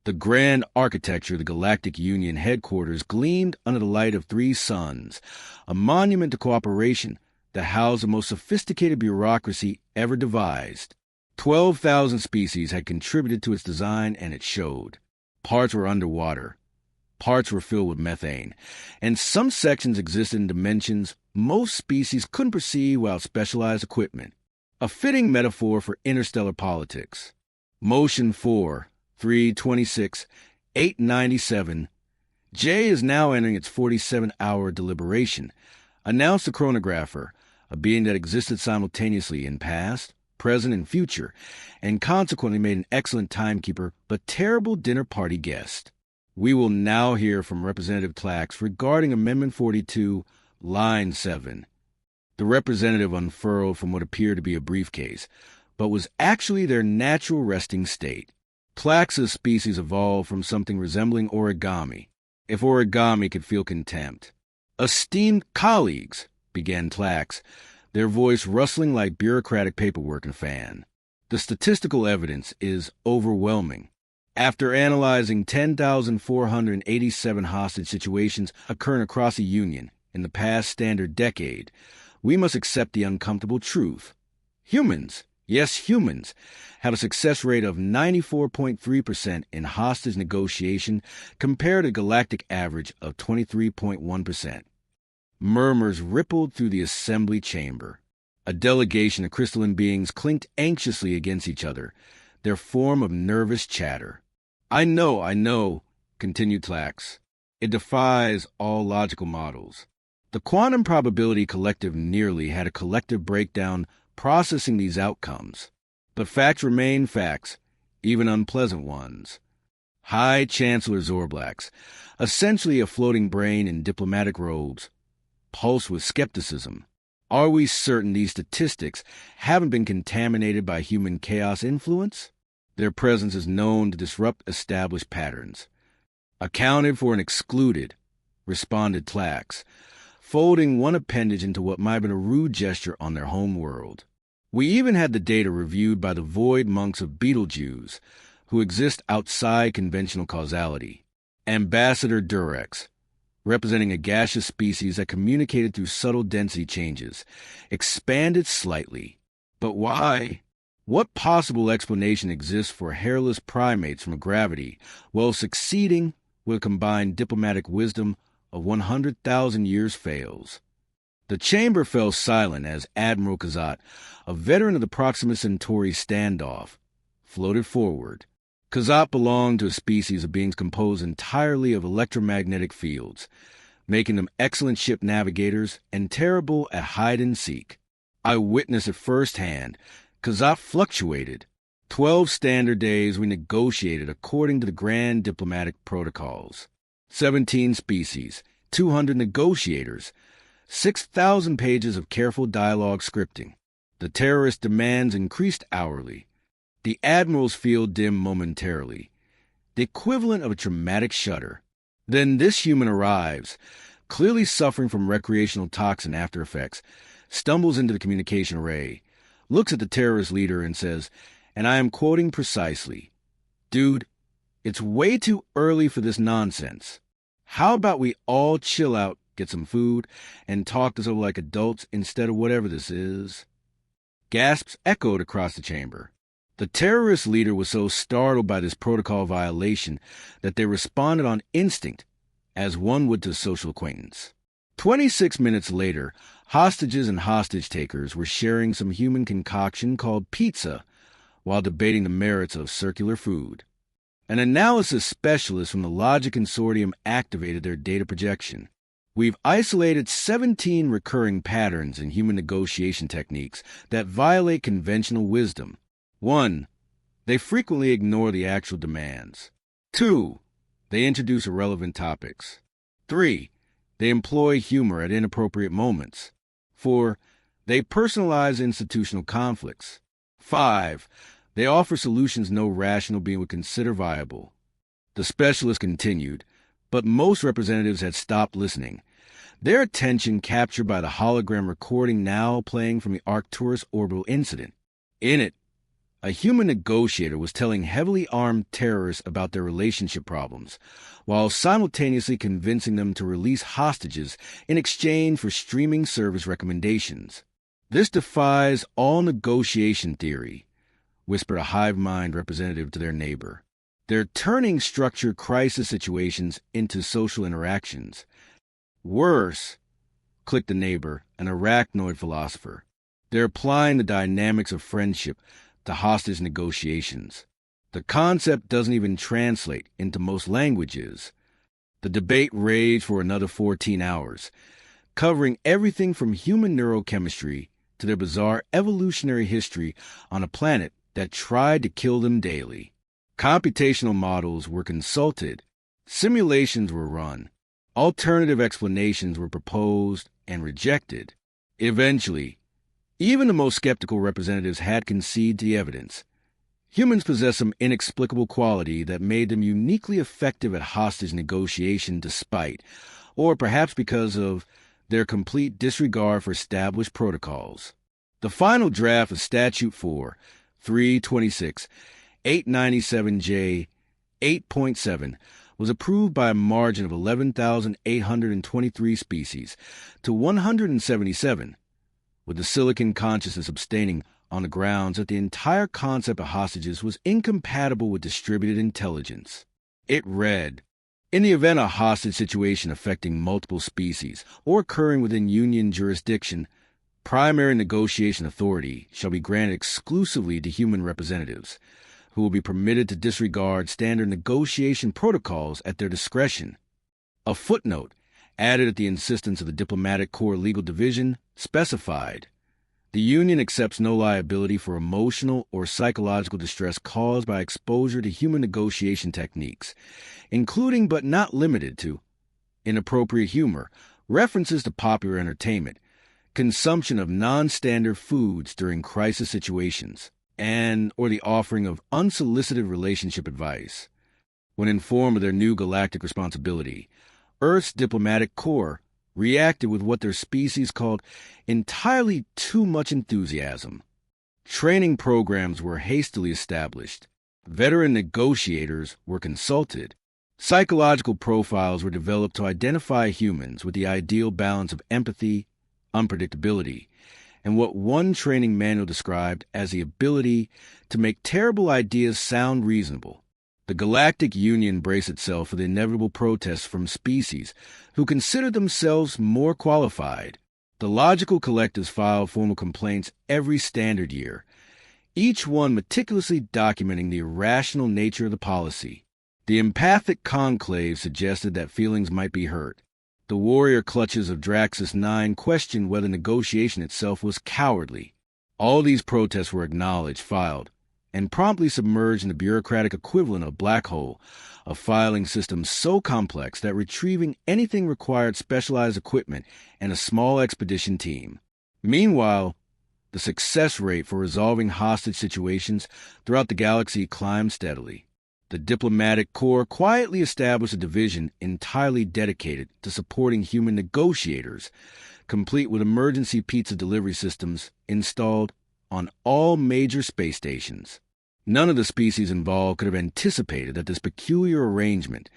The grand architecture of the Galactic Union headquarters gleamed under the light of 3 suns, a monument to cooperation that housed the most sophisticated bureaucracy ever devised. 12,000 species had contributed to its design, and it showed. Parts were underwater. Parts were filled with methane, and some sections existed in dimensions most species couldn't perceive without specialized equipment. A fitting metaphor for interstellar politics. Motion 4, 326, 897. J is now entering its 47-hour deliberation, announced the chronographer, a being that existed simultaneously in past, present, and future, and consequently made an excellent timekeeper but terrible dinner party guest. We will now hear from Representative Tlax regarding Amendment 42, Line 7. The representative unfurled from what appeared to be a briefcase, but was actually their natural resting state. Tlax's species evolved from something resembling origami, if origami could feel contempt. "Esteemed colleagues," began Tlax, their voice rustling like bureaucratic paperwork in a fan. "The statistical evidence is overwhelming. After analyzing 10,487 hostage situations occurring across the Union in the past standard decade, we must accept the uncomfortable truth. Humans, yes, humans, have a success rate of 94.3% in hostage negotiation compared to the galactic average of 23.1%. Murmurs rippled through the assembly chamber. A delegation of crystalline beings clinked anxiously against each other, their form of nervous chatter. I know, continued Tlax. It defies all logical models. The quantum probability collective nearly had a collective breakdown processing these outcomes. But facts remain facts, even unpleasant ones. High Chancellor Zorblax, essentially a floating brain in diplomatic robes, pulsed with skepticism. Are we certain these statistics haven't been contaminated by human chaos influence? Their presence is known to disrupt established patterns. Accounted for and excluded, responded Tlax, folding one appendage into what might have been a rude gesture on their home world. We even had the data reviewed by the void monks of Beetlejuice, who exist outside conventional causality. Ambassador Durex, representing a gaseous species that communicated through subtle density changes, expanded slightly. But why? What possible explanation exists for hairless primates from gravity while succeeding with combined diplomatic wisdom of 100,000 years fails? The chamber fell silent as Admiral Kazat, a veteran of the Proxima Centauri standoff, floated forward. Kazat belonged to a species of beings composed entirely of electromagnetic fields, making them excellent ship navigators and terrible at hide-and-seek. I witnessed it firsthand. Kazat fluctuated. 12 standard days we negotiated according to the grand diplomatic protocols. 17 species, 200 negotiators, 6,000 pages of careful dialogue scripting. The terrorist demands increased hourly. The Admiral's field dimmed momentarily, the equivalent of a traumatic shudder. Then this human arrives, clearly suffering from recreational toxin after effects, stumbles into the communication array, looks at the terrorist leader and says, and I am quoting precisely, "Dude, it's way too early for this nonsense. How about we all chill out, get some food, and talk this over like adults instead of whatever this is?" Gasps echoed across the chamber. The terrorist leader was so startled by this protocol violation that they responded on instinct, as one would to a social acquaintance. 26 minutes later, hostages and hostage-takers were sharing some human concoction called pizza while debating the merits of circular food. An analysis specialist from the Logic Consortium activated their data projection. We've isolated 17 recurring patterns in human negotiation techniques that violate conventional wisdom. 1. They frequently ignore the actual demands. 2. They introduce irrelevant topics. 3. They employ humor at inappropriate moments. 4. They personalize institutional conflicts. 5. They offer solutions no rational being would consider viable. The specialist continued, but most representatives had stopped listening, their attention captured by the hologram recording now playing from the Arcturus orbital incident. In it, A human negotiator was telling heavily armed terrorists about their relationship problems, while simultaneously convincing them to release hostages in exchange for streaming service recommendations. "This defies all negotiation theory," whispered a hive mind representative to their neighbor. "They're turning structured crisis situations into social interactions." "Worse," clicked the neighbor, an arachnoid philosopher. "They're applying the dynamics of friendship to hostage negotiations. The concept doesn't even translate into most languages." The debate raged for another 14 hours, covering everything from human neurochemistry to their bizarre evolutionary history on a planet that tried to kill them daily. Computational models were consulted, simulations were run, alternative explanations were proposed and rejected. Eventually, even the most skeptical representatives had conceded to the evidence. Humans possess some inexplicable quality that made them uniquely effective at hostage negotiation despite, or perhaps because of, their complete disregard for established protocols. The final draft of Statute 4, 326, 897J, 8.7 was approved by a margin of 11,823 species to 177, with the Silicon Consciousness abstaining on the grounds that the entire concept of hostages was incompatible with distributed intelligence. It read, "In the event a hostage situation affecting multiple species or occurring within Union jurisdiction, primary negotiation authority shall be granted exclusively to human representatives, who will be permitted to disregard standard negotiation protocols at their discretion." A footnote, added at the insistence of the Diplomatic Corps Legal Division, specified, "The Union accepts no liability for emotional or psychological distress caused by exposure to human negotiation techniques, including but not limited to inappropriate humor, references to popular entertainment, consumption of non-standard foods during crisis situations, and or the offering of unsolicited relationship advice." When informed of their new galactic responsibility, Earth's diplomatic corps reacted with what their species called entirely too much enthusiasm. Training programs were hastily established. Veteran negotiators were consulted. Psychological profiles were developed to identify humans with the ideal balance of empathy, unpredictability, and what one training manual described as the ability to make terrible ideas sound reasonable. The Galactic Union braced itself for the inevitable protests from species who considered themselves more qualified. The logical collectives filed formal complaints every standard year, each one meticulously documenting the irrational nature of the policy. The empathic conclave suggested that feelings might be hurt. The warrior clutches of Draxus 9 questioned whether negotiation itself was cowardly. All these protests were acknowledged, filed, and promptly submerged in the bureaucratic equivalent of black hole, a filing system so complex that retrieving anything required specialized equipment and a small expedition team. Meanwhile, the success rate for resolving hostage situations throughout the galaxy climbed steadily. The diplomatic corps quietly established a division entirely dedicated to supporting human negotiators, complete with emergency pizza delivery systems installed on all major space stations. None of the species involved could have anticipated that this peculiar arrangement,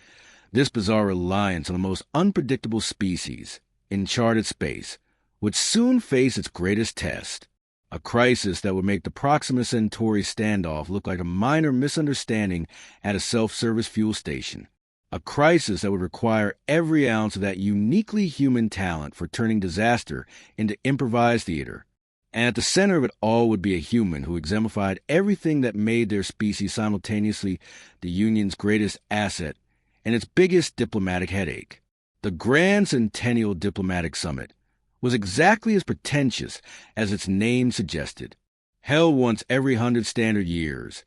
this bizarre reliance on the most unpredictable species in charted space, would soon face its greatest test, a crisis that would make the Proxima Centauri standoff look like a minor misunderstanding at a self-service fuel station, a crisis that would require every ounce of that uniquely human talent for turning disaster into improvised theater. And at the center of it all would be a human who exemplified everything that made their species simultaneously the Union's greatest asset and its biggest diplomatic headache. The Grand Centennial Diplomatic Summit was exactly as pretentious as its name suggested. Held once every 100 standard years,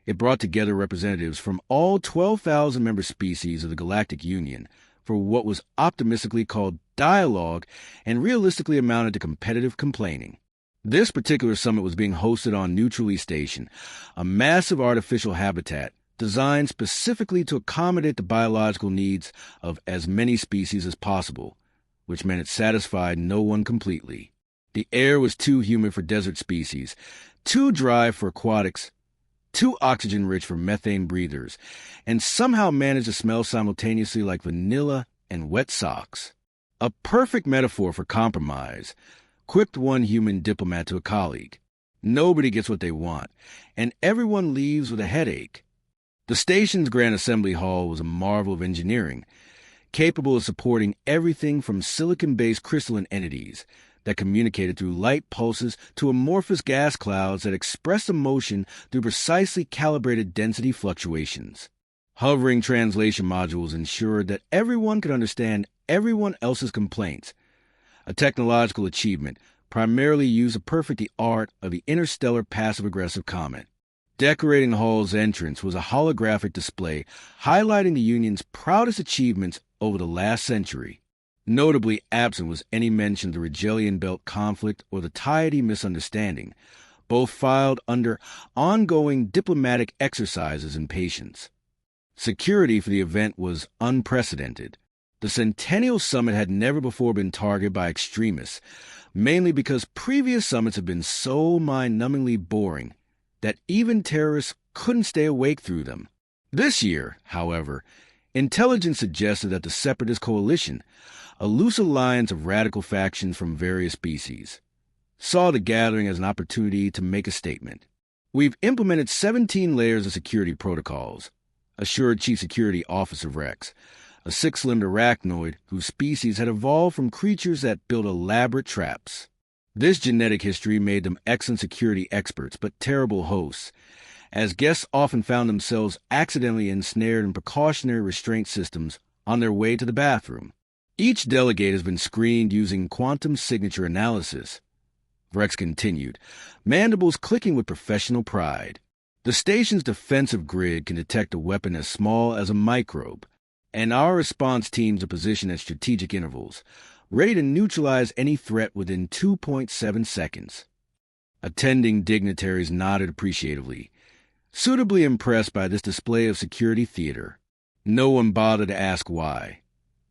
it brought together representatives from all 12,000 member species of the Galactic Union for what was optimistically called dialogue and realistically amounted to competitive complaining. This particular summit was being hosted on Neutrally Station, a massive artificial habitat designed specifically to accommodate the biological needs of as many species as possible, which meant it satisfied no one completely. The air was too humid for desert species, too dry for aquatics, too oxygen-rich for methane breathers, and somehow managed to smell simultaneously like vanilla and wet socks. A perfect metaphor for compromise, quipped one human diplomat to a colleague. Nobody gets what they want, and everyone leaves with a headache. The station's Grand Assembly Hall was a marvel of engineering, capable of supporting everything from silicon-based crystalline entities that communicated through light pulses to amorphous gas clouds that expressed emotion through precisely calibrated density fluctuations. Hovering translation modules ensured that everyone could understand everyone else's complaints, a technological achievement primarily used to perfect the art of the interstellar passive-aggressive comment. Decorating the hall's entrance was a holographic display highlighting the Union's proudest achievements over the last century. Notably absent was any mention of the Rigelian Belt conflict or the Tiety misunderstanding, both filed under ongoing diplomatic exercises in patience. Security for the event was unprecedented. The Centennial Summit had never before been targeted by extremists, mainly because previous summits had been so mind-numbingly boring that even terrorists couldn't stay awake through them. This year, however, intelligence suggested that the Separatist Coalition, a loose alliance of radical factions from various species, saw the gathering as an opportunity to make a statement. "We've implemented 17 layers of security protocols," assured Chief Security Officer Rex, a six-limbed arachnoid whose species had evolved from creatures that built elaborate traps. This genetic history made them excellent security experts, but terrible hosts, as guests often found themselves accidentally ensnared in precautionary restraint systems on their way to the bathroom. "Each delegate has been screened using quantum signature analysis," Rex continued, mandibles clicking with professional pride. "The station's defensive grid can detect a weapon as small as a microbe, and our response teams are positioned at strategic intervals, ready to neutralize any threat within 2.7 seconds. Attending dignitaries nodded appreciatively, suitably impressed by this display of security theater. No one bothered to ask why.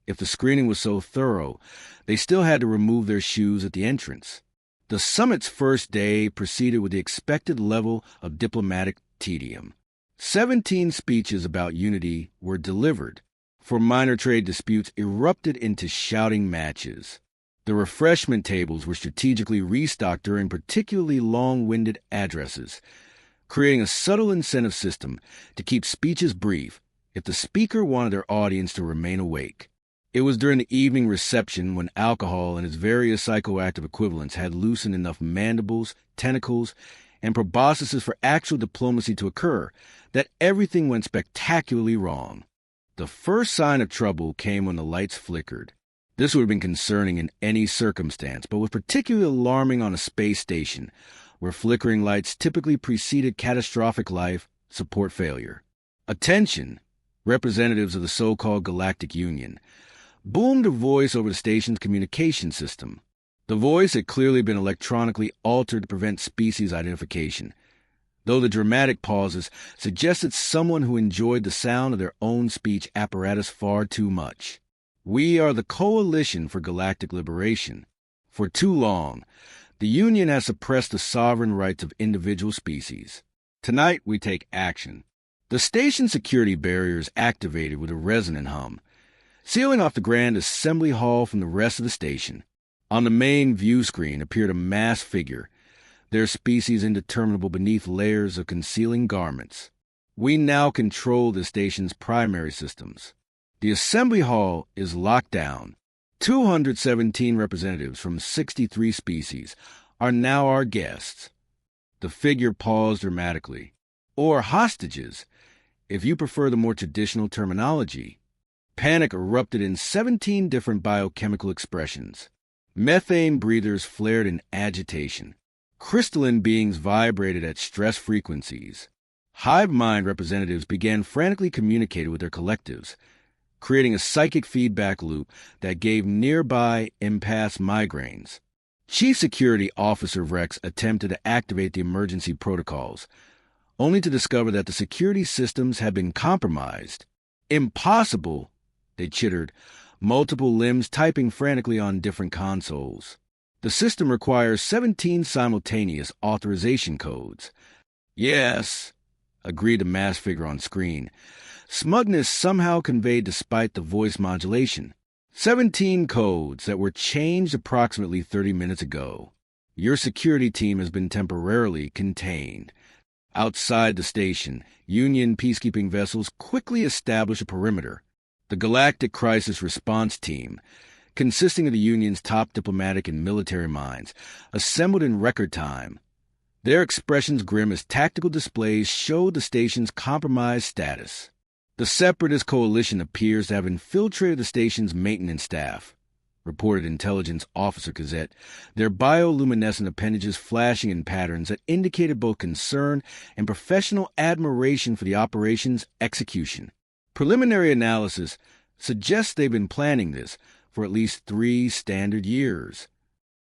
If the screening was so thorough, they still had to remove their shoes at the entrance. The summit's first day proceeded with the expected level of diplomatic tedium. 17 speeches about unity were delivered, for minor trade disputes erupted into shouting matches. The refreshment tables were strategically restocked during particularly long-winded addresses, creating a subtle incentive system to keep speeches brief if the speaker wanted their audience to remain awake. It was during the evening reception, when alcohol and its various psychoactive equivalents had loosened enough mandibles, tentacles, and proboscises for actual diplomacy to occur, that everything went spectacularly wrong. The first sign of trouble came when the lights flickered. This would have been concerning in any circumstance, but was particularly alarming on a space station, where flickering lights typically preceded catastrophic life support failure. "Attention, representatives of the so-called Galactic Union," boomed a voice over the station's communication system. The voice had clearly been electronically altered to prevent species identification, though the dramatic pauses suggested someone who enjoyed the sound of their own speech apparatus far too much. "We are the Coalition for Galactic Liberation. For too long, the Union has suppressed the sovereign rights of individual species. Tonight we take action." The station security barriers activated with a resonant hum, sealing off the Grand Assembly Hall from the rest of the station. On the main view screen appeared a masked figure, their species indeterminable beneath layers of concealing garments. "We now control the station's primary systems. The Assembly Hall is locked down. 217 representatives from 63 species are now our guests." The figure paused dramatically. "Or hostages, if you prefer the more traditional terminology." Panic erupted in 17 different biochemical expressions. Methane breathers flared in agitation. Crystalline beings vibrated at stress frequencies. Hive mind representatives began frantically communicating with their collectives, creating a psychic feedback loop that gave nearby empaths migraines. Chief Security Officer Rex attempted to activate the emergency protocols, only to discover that the security systems had been compromised. "Impossible," they chittered, multiple limbs typing frantically on different consoles. "The system requires 17 simultaneous authorization codes." "Yes," agreed the masked figure on screen. Smugness somehow conveyed despite the voice modulation. 17 codes that were changed approximately 30 minutes ago. Your security team has been temporarily contained. Outside the station, Union peacekeeping vessels quickly establish a perimeter. The Galactic Crisis Response Team, consisting of the Union's top diplomatic and military minds, assembled in record time. Their expressions grim as tactical displays showed the station's compromised status. The Separatist Coalition appears to have infiltrated the station's maintenance staff, reported Intelligence Officer Gazette, their bioluminescent appendages flashing in patterns that indicated both concern and professional admiration for the operation's execution. Preliminary analysis suggests they've been planning this for at least 3 standard years.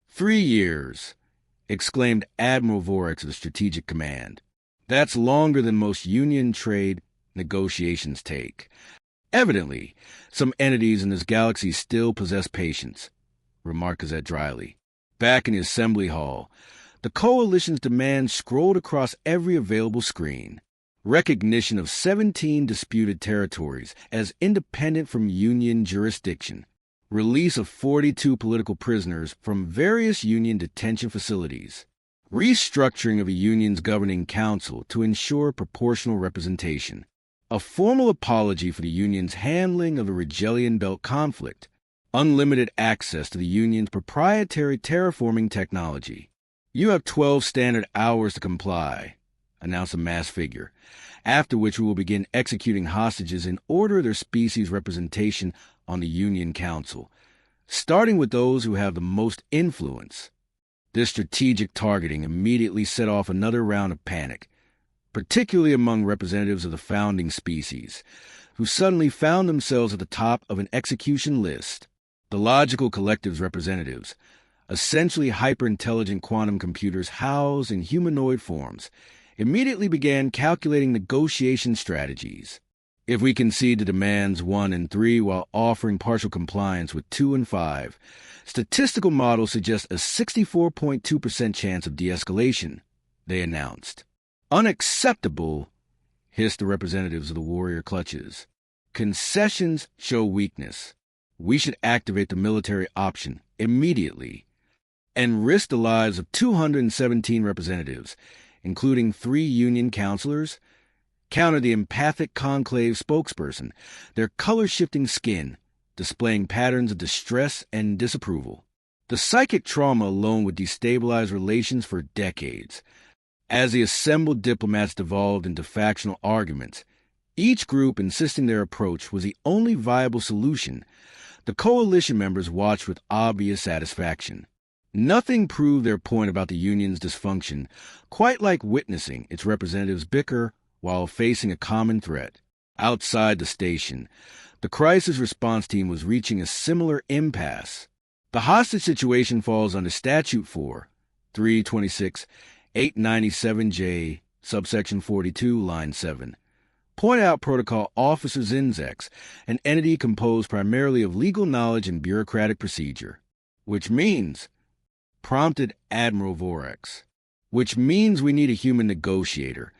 3 years, exclaimed Admiral Vorex of the Strategic Command. That's longer than most Union trade negotiations take. Evidently, some entities in this galaxy still possess patience, remarked Gazette dryly. Back in the assembly hall, the Coalition's demands scrolled across every available screen. Recognition of 17 disputed territories as independent from Union jurisdiction. Release of 42 political prisoners from various Union detention facilities. Restructuring of a Union's governing council to ensure proportional representation. A formal apology for the Union's handling of the Rigelian Belt conflict. Unlimited access to the Union's proprietary terraforming technology. You have 12 standard hours to comply, announced a masked figure, after which we will begin executing hostages in order of their species' representation on the Union Council, starting with those who have the most influence. This strategic targeting immediately set off another round of panic, particularly among representatives of the founding species, who suddenly found themselves at the top of an execution list. The logical collective's representatives, essentially hyper-intelligent quantum computers housed in humanoid forms, immediately began calculating negotiation strategies. If we concede to demands 1 and 3 while offering partial compliance with 2 and 5, statistical models suggest a 64.2% chance of de-escalation, they announced. Unacceptable, hissed the representatives of the warrior clutches. Concessions show weakness. We should activate the military option immediately and risk the lives of 217 representatives, including 3 Union counselors, countered the empathic conclave spokesperson, their color-shifting skin displaying patterns of distress and disapproval. The psychic trauma alone would destabilize relations for decades. As the assembled diplomats devolved into factional arguments, each group insisting their approach was the only viable solution, the coalition members watched with obvious satisfaction. Nothing proved their point about the Union's dysfunction, quite like witnessing its representatives bicker while facing a common threat. Outside the station, the crisis response team was reaching a similar impasse. The hostage situation falls under Statute 4, 326, 897J, subsection 42, line 7. Point out Protocol Officer Zinzex, an entity composed primarily of legal knowledge and bureaucratic procedure. Which means, prompted Admiral Vorex. Which means we need a human negotiator.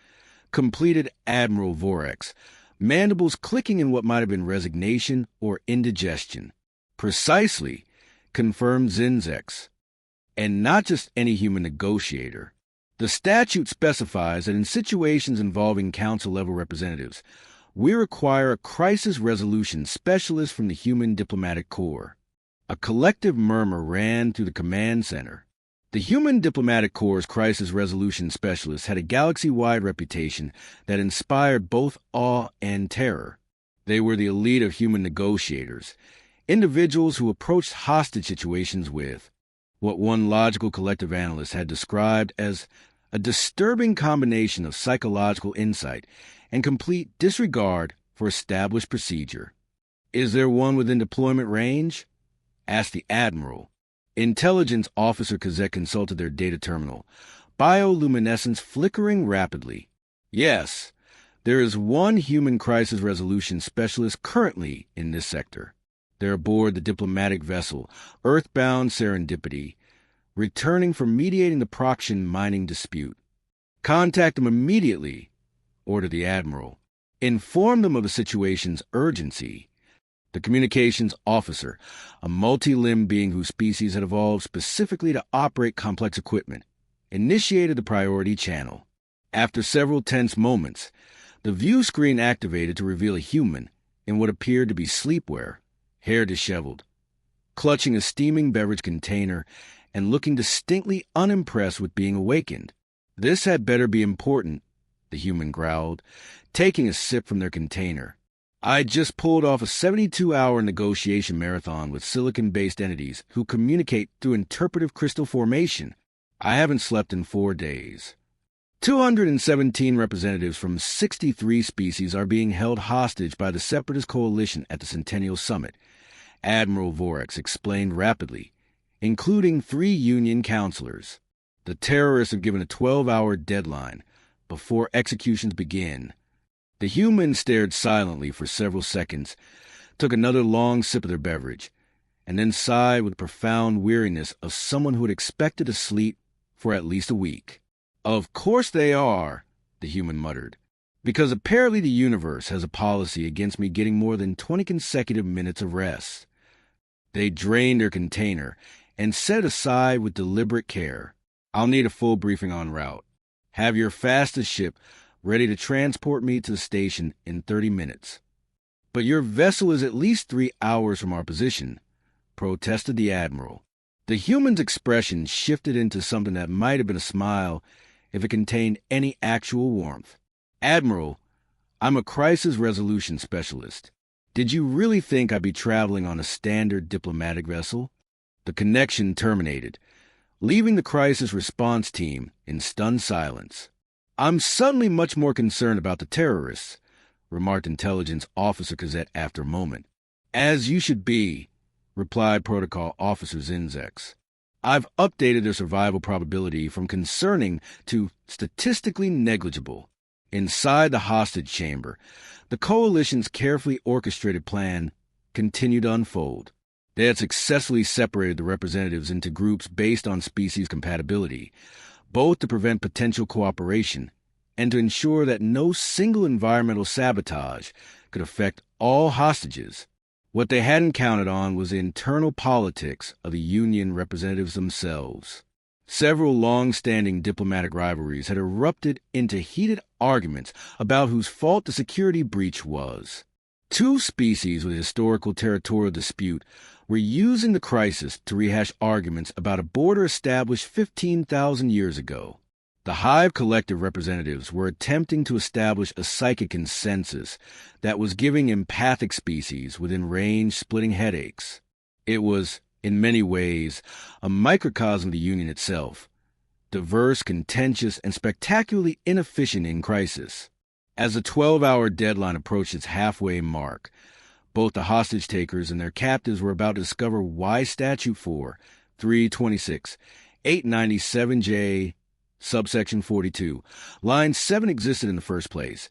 Completed Admiral Vorex, mandibles clicking in what might have been resignation or indigestion. Precisely, confirmed Zinzex. And not just any human negotiator. The statute specifies that in situations involving council-level representatives, we require a crisis resolution specialist from the Human Diplomatic Corps. A collective murmur ran through the command center. The Human Diplomatic Corps' crisis resolution specialist had a galaxy-wide reputation that inspired both awe and terror. They were the elite of human negotiators, individuals who approached hostage situations with what one logical collective analyst had described as a disturbing combination of psychological insight and complete disregard for established procedure. "Is there one within deployment range?" asked the Admiral. Intelligence Officer Kazet consulted their data terminal, bioluminescence flickering rapidly. "Yes, there is one human crisis resolution specialist currently in this sector. They're aboard the diplomatic vessel, Earthbound Serendipity, returning from mediating the Proxian mining dispute. Contact them immediately, ordered the Admiral. Inform them of the situation's urgency. The communications officer, a multi-limbed being whose species had evolved specifically to operate complex equipment, initiated the priority channel. After several tense moments, the view screen activated to reveal a human in what appeared to be sleepwear, hair disheveled, clutching a steaming beverage container and looking distinctly unimpressed with being awakened. "This had better be important," the human growled, taking a sip from their container. "I just pulled off a 72-hour negotiation marathon with silicon-based entities who communicate through interpretive crystal formation. I haven't slept in 4 days." 217 representatives from 63 species are being held hostage by the Separatist Coalition at the Centennial Summit, Admiral Vorax explained rapidly, including 3 Union counselors. The terrorists have given a 12-hour deadline before executions begin. The humans stared silently for several seconds, took another long sip of their beverage, and then sighed with the profound weariness of someone who had expected to sleep for at least a week. "Of course they are," the human muttered, "because apparently the universe has a policy against me getting more than 20 consecutive minutes of rest." They drained their container and set it aside with deliberate care. "I'll need a full briefing en route. Have your fastest ship ready to transport me to the station in 30 minutes. "But your vessel is at least 3 hours from our position," protested the Admiral. The human's expression shifted into something that might have been a smile if it contained any actual warmth. "Admiral, I'm a crisis resolution specialist. Did you really think I'd be traveling on a standard diplomatic vessel?" The connection terminated, leaving the crisis response team in stunned silence. "I'm suddenly much more concerned about the terrorists," remarked Intelligence Officer Cazette after a moment. "As you should be," replied Protocol Officer Zinzex. "I've updated their survival probability from concerning to statistically negligible." Inside the hostage chamber, the Coalition's carefully orchestrated plan continued to unfold. They had successfully separated the representatives into groups based on species compatibility, both to prevent potential cooperation and to ensure that no single environmental sabotage could affect all hostages. What they hadn't counted on was the internal politics of the Union representatives themselves. Several long-standing diplomatic rivalries had erupted into heated arguments about whose fault the security breach was. 2 species with historical territorial dispute were using the crisis to rehash arguments about a border established 15,000 years ago. The Hive Collective representatives were attempting to establish a psychic consensus that was giving empathic species within range splitting headaches. It was, in many ways, a microcosm of the Union itself, diverse, contentious, and spectacularly inefficient in crisis. As the 12-hour deadline approached its halfway mark, both the hostage-takers and their captives were about to discover why Statute 4, 326, 897J, subsection 42, line 7 existed in the first place,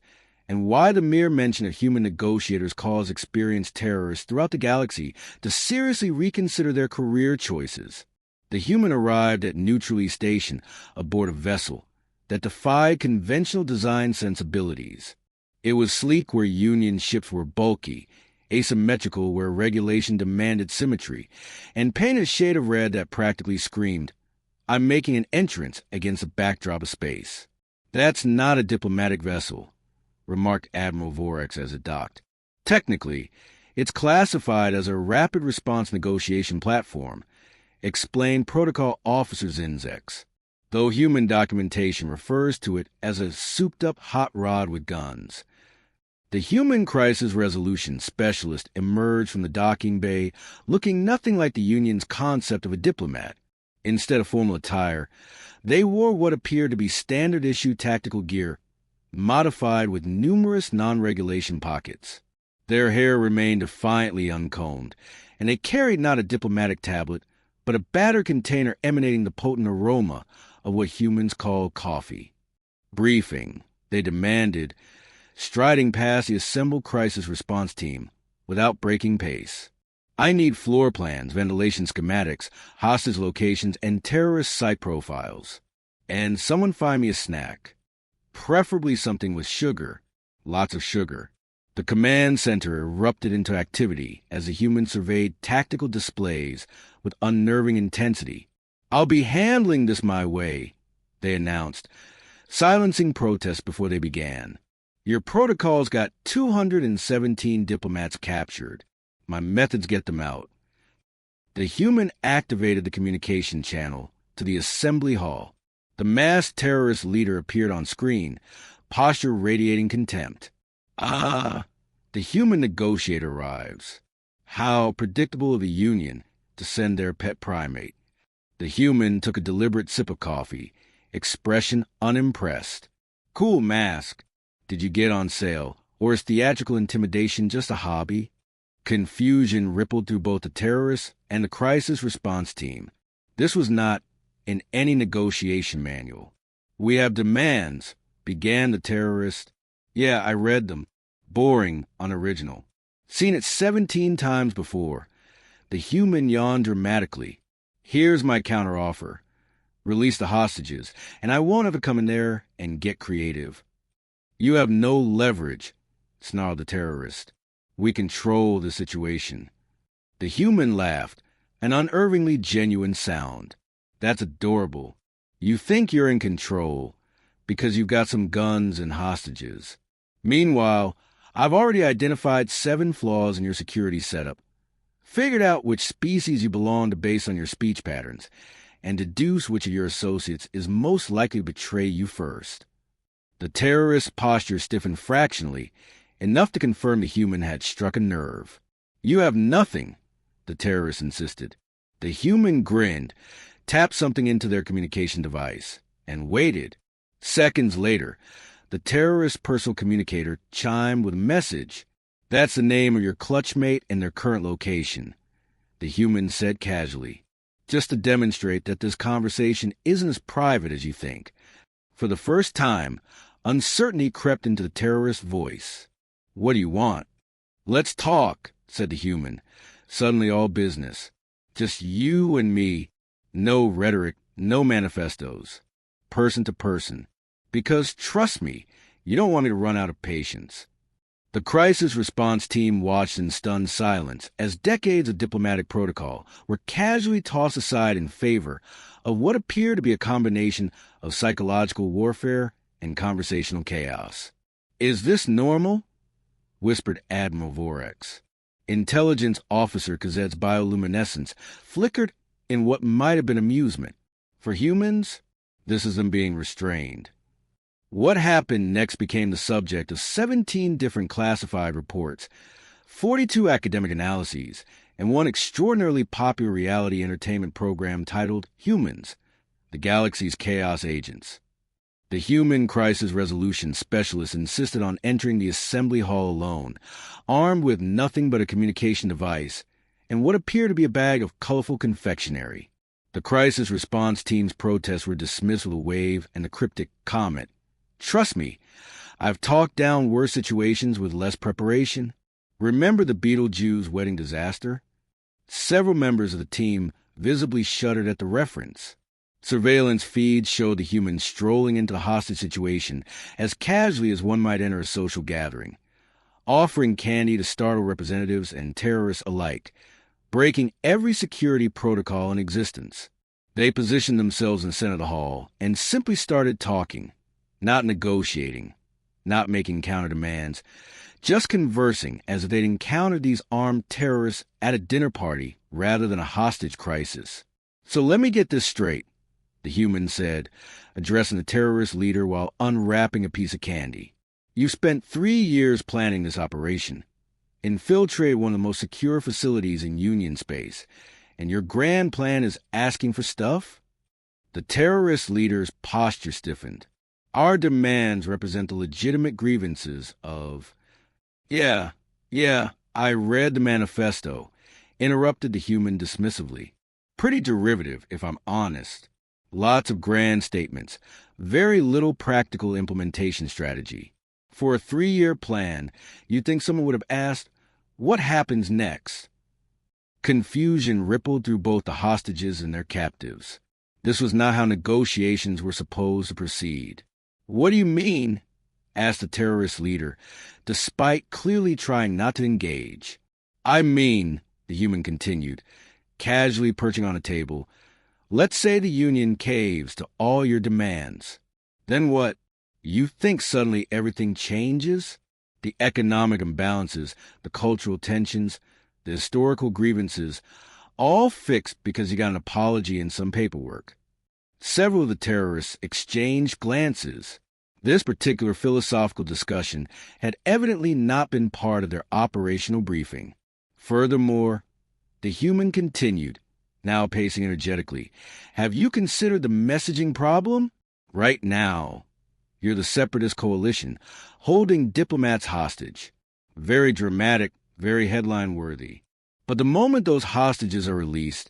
and why the mere mention of human negotiators caused experienced terrorists throughout the galaxy to seriously reconsider their career choices. The human arrived at Neutrally Station aboard a vessel that defied conventional design sensibilities. It was sleek where Union ships were bulky, asymmetrical where regulation demanded symmetry, and painted a shade of red that practically screamed, "I'm making an entrance against a backdrop of space." "That's not a diplomatic vessel," remarked Admiral Vorax as it docked. "Technically, it's classified as a rapid response negotiation platform," explained Protocol Officer Zinzex, though human documentation refers to it as a souped-up hot rod with guns. The human crisis resolution specialist emerged from the docking bay looking nothing like the Union's concept of a diplomat. Instead of formal attire, they wore what appeared to be standard-issue tactical gear, modified with numerous non-regulation pockets. Their hair remained defiantly uncombed, and they carried not a diplomatic tablet, but a battered container emanating the potent aroma of what humans call coffee. "Briefing," they demanded, striding past the assembled crisis response team without breaking pace. "I need floor plans, ventilation schematics, hostage locations, and terrorist site profiles. And someone find me a snack." preferably something with sugar, lots of sugar. The command center erupted into activity as the humans surveyed tactical displays with unnerving intensity. "I'll be handling this my way," they announced, silencing protests before they began. "Your protocols got 217 diplomats captured. My methods get them out." The human activated the communication channel to the assembly hall. The masked terrorist leader appeared on screen, posture radiating contempt. "Ah!" The human negotiator arrives. How predictable of the Union to send their pet primate. The human took a deliberate sip of coffee, expression unimpressed. "Cool mask. Did you get on sale, or is theatrical intimidation just a hobby?" Confusion rippled through both the terrorists and the crisis response team. This was not in any negotiation manual. "We have demands," began the terrorist. "Yeah, I read them. Boring, unoriginal. Seen it 17 times before." The human yawned dramatically. "Here's my counteroffer. Release the hostages, and I won't have to come in there and get creative." "You have no leverage," snarled the terrorist. "We control the situation." The human laughed, an unnervingly genuine sound. "That's adorable. You think you're in control because you've got some guns and hostages. Meanwhile, I've already identified 7 flaws in your security setup, figured out which species you belong to based on your speech patterns, and deduce which of your associates is most likely to betray you first." The terrorist's posture stiffened fractionally, enough to confirm the human had struck a nerve. "You have nothing," the terrorist insisted. The human grinned, tapped something into their communication device, and waited. Seconds later, the terrorist's personal communicator chimed with a message. "That's the name of your clutchmate and their current location," the human said casually, "just to demonstrate that this conversation isn't as private as you think." For the first time, uncertainty crept into the terrorist's voice. "What do you want?" "Let's talk," said the human, suddenly all business. "Just you and me. No rhetoric, no manifestos. Person to person. Because, trust me, you don't want me to run out of patience." The crisis response team watched in stunned silence as decades of diplomatic protocol were casually tossed aside in favor of what appeared to be a combination of psychological warfare and conversational chaos. "Is this normal?" whispered Admiral Vorex. Intelligence Officer Kazet's bioluminescence flickered in what might have been amusement. For humans, this is them being restrained. What happened next became the subject of 17 different classified reports, 42 academic analyses, and one extraordinarily popular reality entertainment program titled Humans, the Galaxy's Chaos Agents. The human crisis resolution specialist insisted on entering the assembly hall alone, armed with nothing but a communication device and what appeared to be a bag of colorful confectionery. The crisis response team's protests were dismissed with a wave and the cryptic comment, "Trust me, I've talked down worse situations with less preparation. Remember the Beetlejuice wedding disaster?" Several members of the team visibly shuddered at the reference. Surveillance feeds showed the humans strolling into the hostage situation as casually as one might enter a social gathering, offering candy to startle representatives and terrorists alike, breaking every security protocol in existence. They positioned themselves in the center of the hall and simply started talking, not negotiating, not making counter-demands, just conversing as if they'd encountered these armed terrorists at a dinner party rather than a hostage crisis. "So let me get this straight," the human said, addressing the terrorist leader while unwrapping a piece of candy. "You've spent 3 years planning this operation, infiltrated one of the most secure facilities in Union space, and your grand plan is asking for stuff?" The terrorist leader's posture stiffened. "Our demands represent the legitimate grievances of—" Yeah, I read the manifesto," interrupted the human dismissively. "Pretty derivative, if I'm honest. Lots of grand statements, very little practical implementation strategy. For a 3-year plan, you'd think someone would have asked, what happens next?" Confusion rippled through both the hostages and their captives. This was not how negotiations were supposed to proceed. "What do you mean?" asked the terrorist leader, despite clearly trying not to engage. "I mean," the human continued, casually perching on a table, "let's say the Union caves to all your demands. Then what? You think suddenly everything changes? The economic imbalances, the cultural tensions, the historical grievances, all fixed because you got an apology and some paperwork." Several of the terrorists exchanged glances. This particular philosophical discussion had evidently not been part of their operational briefing. Furthermore, the human continued, now pacing energetically, "Have you considered the messaging problem? Right now, you're the separatist coalition, holding diplomats hostage. Very dramatic, very headline-worthy. But the moment those hostages are released,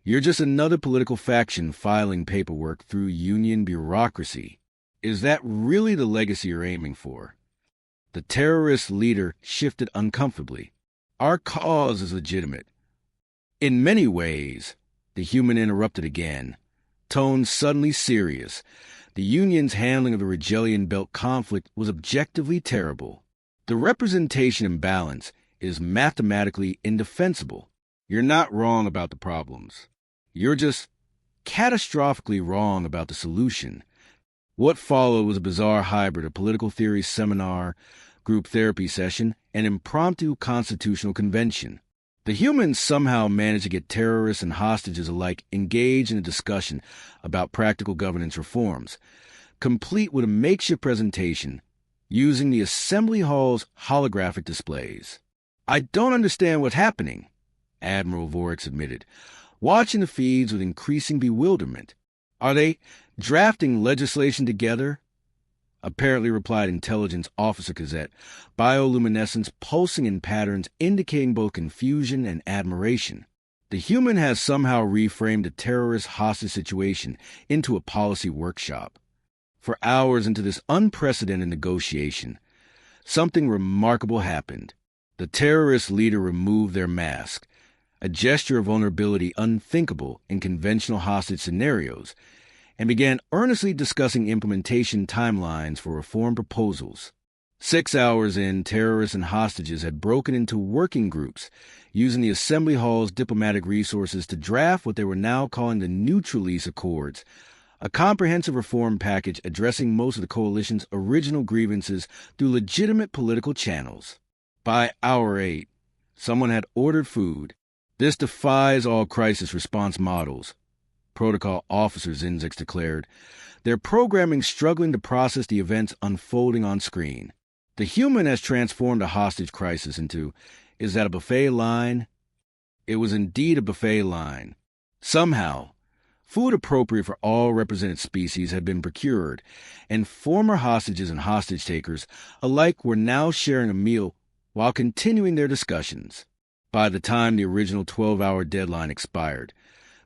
you're just another political faction filing paperwork through union bureaucracy. Is that really the legacy you're aiming for?" The terrorist leader shifted uncomfortably. "Our cause is legitimate." "In many ways," the human interrupted again, tone suddenly serious. The Union's handling of the Rigelian Belt conflict was objectively terrible. The representation imbalance is mathematically indefensible. You're not wrong about the problems. You're just catastrophically wrong about the solution. What followed was a bizarre hybrid of political theory seminar, group therapy session, and impromptu constitutional convention. The humans somehow managed to get terrorists and hostages alike engaged in a discussion about practical governance reforms, complete with a makeshift presentation using the Assembly Hall's holographic displays. "I don't understand what's happening," Admiral Vorix admitted, watching the feeds with increasing bewilderment. "Are they drafting legislation together?" Apparently, replied Intelligence Officer Gazette, bioluminescence pulsing in patterns indicating both confusion and admiration. The human has somehow reframed the terrorist hostage situation into a policy workshop. For hours into this unprecedented negotiation, something remarkable happened. The terrorist leader removed their mask, a gesture of vulnerability unthinkable in conventional hostage scenarios, and began earnestly discussing implementation timelines for reform proposals. 6 hours in, terrorists and hostages had broken into working groups, using the Assembly Hall's diplomatic resources to draft what they were now calling the Neutralese Accords, a comprehensive reform package addressing most of the coalition's original grievances through legitimate political channels. By hour 8, someone had ordered food. "This defies all crisis response models," Protocol Officer Zinzix declared, their programming struggling to process the events unfolding on screen. The human has transformed a hostage crisis into, "Is that a buffet line?" It was indeed a buffet line. Somehow, food appropriate for all represented species had been procured, and former hostages and hostage-takers alike were now sharing a meal while continuing their discussions. By the time the original 12-hour deadline expired,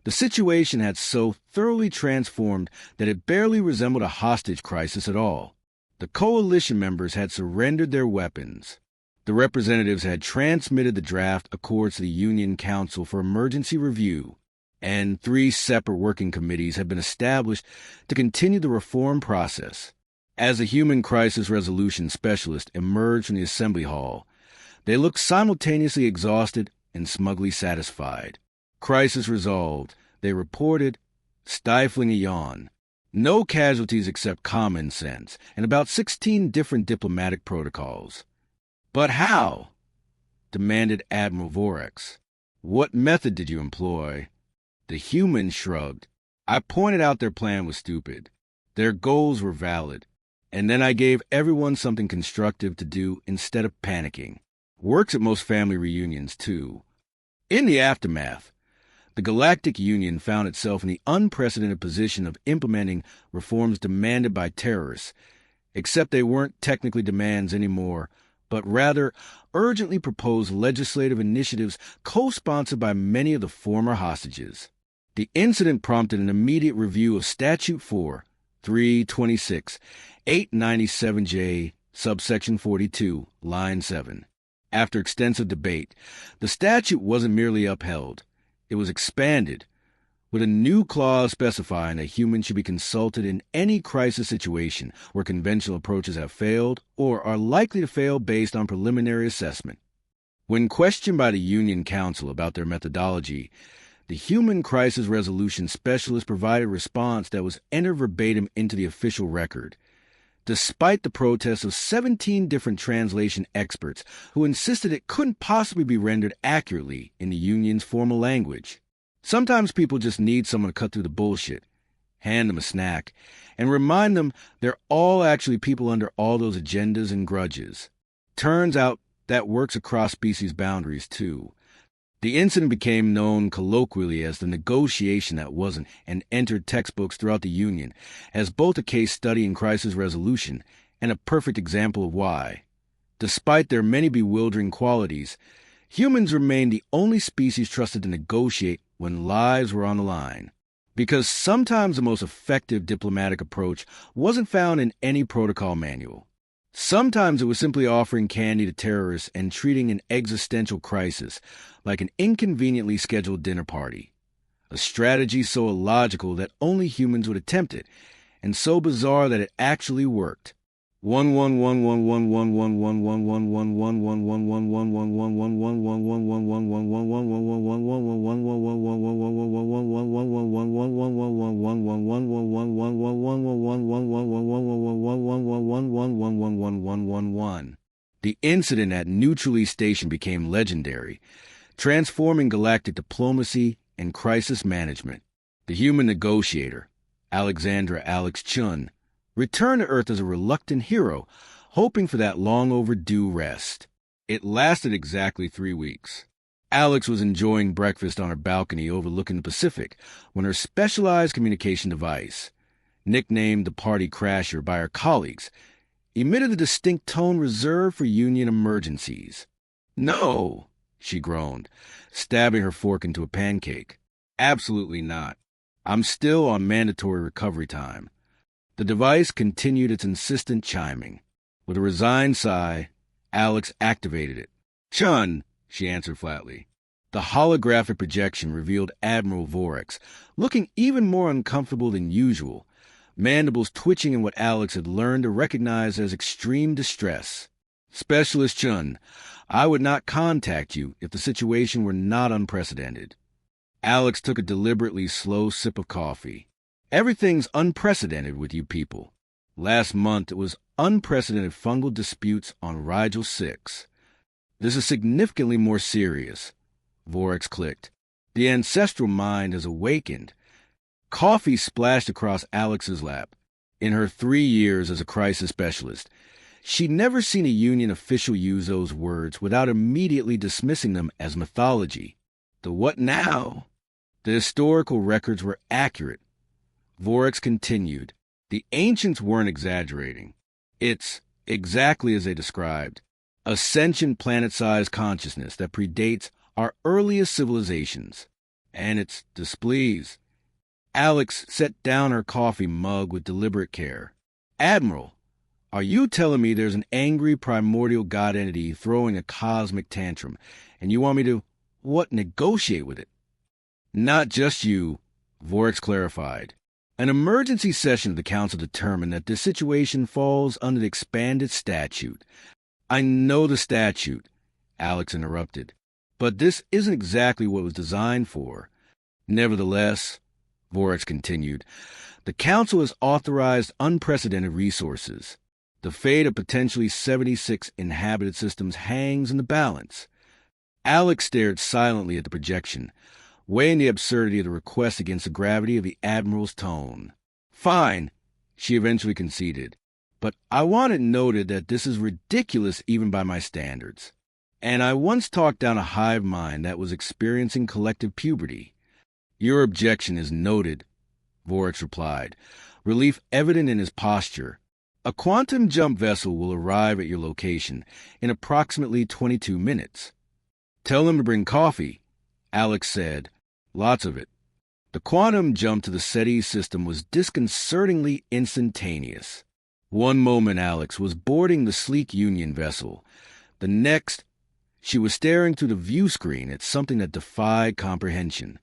the situation had so thoroughly transformed that it barely resembled a hostage crisis at all. The coalition members had surrendered their weapons. The representatives had transmitted the draft accords to the Union Council for emergency review, and 3 separate working committees had been established to continue the reform process. As the human crisis resolution specialist emerged from the Assembly Hall, they looked simultaneously exhausted and smugly satisfied. "Crisis resolved," they reported, stifling a yawn. "No casualties except common sense, and about 16 different diplomatic protocols." "But how?" demanded Admiral Vorix. "What method did you employ?" The human shrugged. "I pointed out their plan was stupid. Their goals were valid. And then I gave everyone something constructive to do instead of panicking. Works at most family reunions, too." In the aftermath, the Galactic Union found itself in the unprecedented position of implementing reforms demanded by terrorists, except they weren't technically demands anymore, but rather urgently proposed legislative initiatives co-sponsored by many of the former hostages. The incident prompted an immediate review of Statute 4, 326, 897J, subsection 42, line 7. After extensive debate, the statute wasn't merely upheld. It was expanded, with a new clause specifying that humans should be consulted in any crisis situation where conventional approaches have failed or are likely to fail based on preliminary assessment. When questioned by the Union Council about their methodology, the Human Crisis Resolution Specialist provided a response that was entered verbatim into the official record, despite the protests of 17 different translation experts who insisted it couldn't possibly be rendered accurately in the Union's formal language. Sometimes people just need someone to cut through the bullshit, hand them a snack, and remind them they're all actually people under all those agendas and grudges. Turns out that works across species boundaries, too. The incident became known colloquially as the negotiation that wasn't and entered textbooks throughout the Union as both a case study in crisis resolution and a perfect example of why. Despite their many bewildering qualities, humans remained the only species trusted to negotiate when lives were on the line. Because sometimes the most effective diplomatic approach wasn't found in any protocol manual. Sometimes it was simply offering candy to terrorists and treating an existential crisis like an inconveniently scheduled dinner party. A strategy so illogical that only humans would attempt it, and so bizarre that it actually worked. The incident at Neutrally Station became legendary, transforming galactic diplomacy and crisis management. The human negotiator, Alexandra Alex Chun, returned to Earth as a reluctant hero, hoping for that long-overdue rest. It lasted exactly 3 weeks. Alex was enjoying breakfast on her balcony overlooking the Pacific when her specialized communication device, nicknamed the Party Crasher by her colleagues, emitted a distinct tone reserved for Union emergencies. "No," she groaned, stabbing her fork into a pancake. "Absolutely not. I'm still on mandatory recovery time." The device continued its insistent chiming. With a resigned sigh, Alex activated it. "Chun," she answered flatly. The holographic projection revealed Admiral Vorex, looking even more uncomfortable than usual, mandibles twitching in what Alex had learned to recognize as extreme distress. "Specialist Chun, I would not contact you if the situation were not unprecedented." Alex took a deliberately slow sip of coffee. "Everything's unprecedented with you people. Last month it was unprecedented fungal disputes on Rigel 6. This is significantly more serious." Vorex clicked. "The ancestral mind has awakened." Coffee splashed across Alex's lap. In her 3 years as a crisis specialist, she'd never seen a Union official use those words without immediately dismissing them as mythology. The what now? The historical records were accurate. Vorex continued. The ancients weren't exaggerating. It's exactly as they described. A sentient planet-sized consciousness that predates our earliest civilizations. And it's displeased. Alex set down her coffee mug with deliberate care. "Admiral, are you telling me there's an angry primordial god entity throwing a cosmic tantrum, and you want me to, negotiate with it?" "Not just you," Vorex clarified. "An emergency session of the Council determined that this situation falls under the expanded statute." "I know the statute," Alex interrupted, "but this isn't exactly what it was designed for. Nevertheless," Vorex continued, "the Council has authorized unprecedented resources. The fate of potentially 76 inhabited systems hangs in the balance." Alex stared silently at the projection, weighing the absurdity of the request against the gravity of the Admiral's tone. "Fine," she eventually conceded, "but I want it noted that this is ridiculous even by my standards. And I once talked down a hive mind that was experiencing collective puberty." "Your objection is noted," Vorex replied, relief evident in his posture. "A quantum jump vessel will arrive at your location in approximately 22 minutes. Tell them to bring coffee," Alex said. "Lots of it." The quantum jump to the SETI system was disconcertingly instantaneous. One moment Alex was boarding the sleek Union vessel. The next, she was staring through the view screen at something that defied comprehension.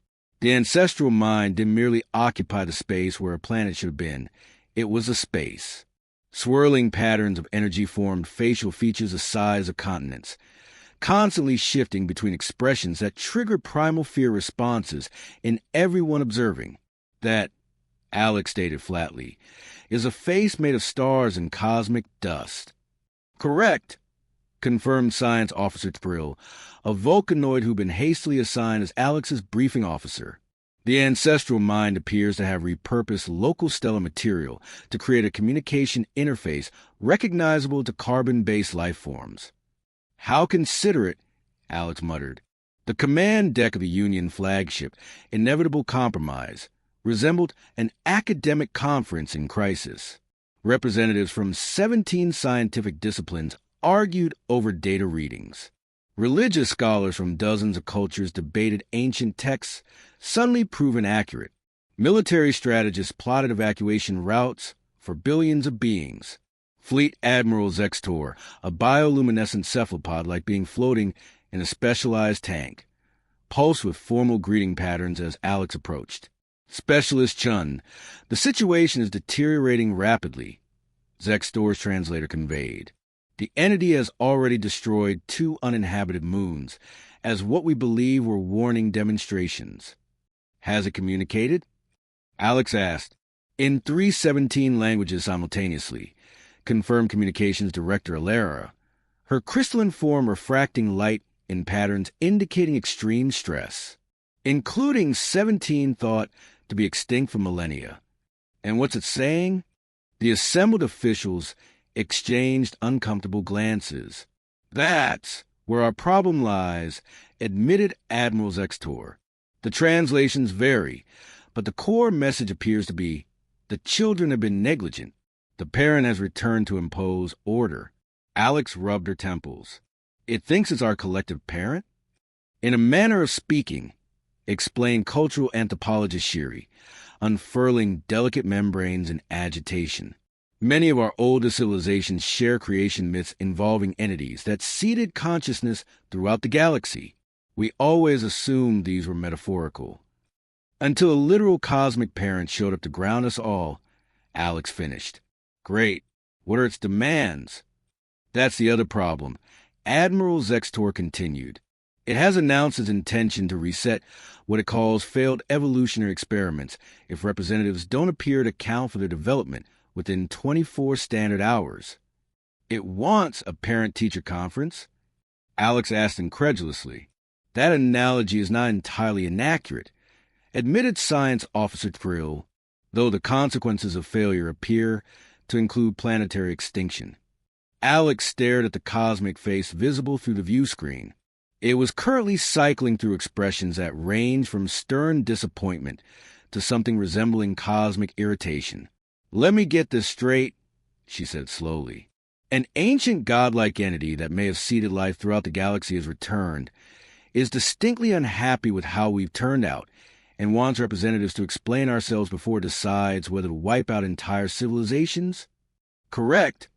The ancestral mind didn't merely occupy the space where a planet should have been. It was a space. Swirling patterns of energy formed facial features the size of continents, constantly shifting between expressions that triggered primal fear responses in everyone observing. That, Alex stated flatly, is a face made of stars and cosmic dust. Correct, confirmed Science Officer Trill, a Vulcanoid who'd been hastily assigned as Alex's briefing officer. The ancestral mind appears to have repurposed local stellar material to create a communication interface recognizable to carbon-based life forms. How considerate, Alex muttered. The command deck of the Union flagship, Inevitable Compromise, resembled an academic conference in crisis. Representatives from 17 scientific disciplines argued over data readings. Religious scholars from dozens of cultures debated ancient texts suddenly proven accurate. Military strategists plotted evacuation routes for billions of beings. Fleet Admiral Zextor, a bioluminescent cephalopod like being floating in a specialized tank, pulsed with formal greeting patterns as Alex approached. Specialist Chun, the situation is deteriorating rapidly, Zextor's translator conveyed. The entity has already destroyed 2 uninhabited moons, as what we believe were warning demonstrations. Has it communicated? Alex asked. In 317 languages simultaneously, confirmed Communications Director Alara, her crystalline form refracting light in patterns indicating extreme stress, including 17 thought to be extinct for millennia. And what's it saying? The assembled officials exchanged uncomfortable glances. That's where our problem lies, admitted Admiral Zextor. The translations vary, but the core message appears to be, the children have been negligent. The parent has returned to impose order. Alex rubbed her temples. It thinks it's our collective parent? In a manner of speaking, explained cultural anthropologist Shiri, unfurling delicate membranes in agitation. Many of our oldest civilizations share creation myths involving entities that seeded consciousness throughout the galaxy. We always assumed these were metaphorical. Until a literal cosmic parent showed up to ground us all, Alex finished. Great. What are its demands? That's the other problem. Admiral Zextor continued. It has announced its intention to reset what it calls failed evolutionary experiments if representatives don't appear to account for their development within 24 standard hours. It wants a parent-teacher conference? Alex asked incredulously. That analogy is not entirely inaccurate, admitted Science Officer Trill, though the consequences of failure appear to include planetary extinction. Alex stared at the cosmic face visible through the view screen. It was currently cycling through expressions that range from stern disappointment to something resembling cosmic irritation. Let me get this straight, she said slowly. An ancient godlike entity that may have seeded life throughout the galaxy has returned, is distinctly unhappy with how we've turned out, and wants representatives to explain ourselves before it decides whether to wipe out entire civilizations? Correct,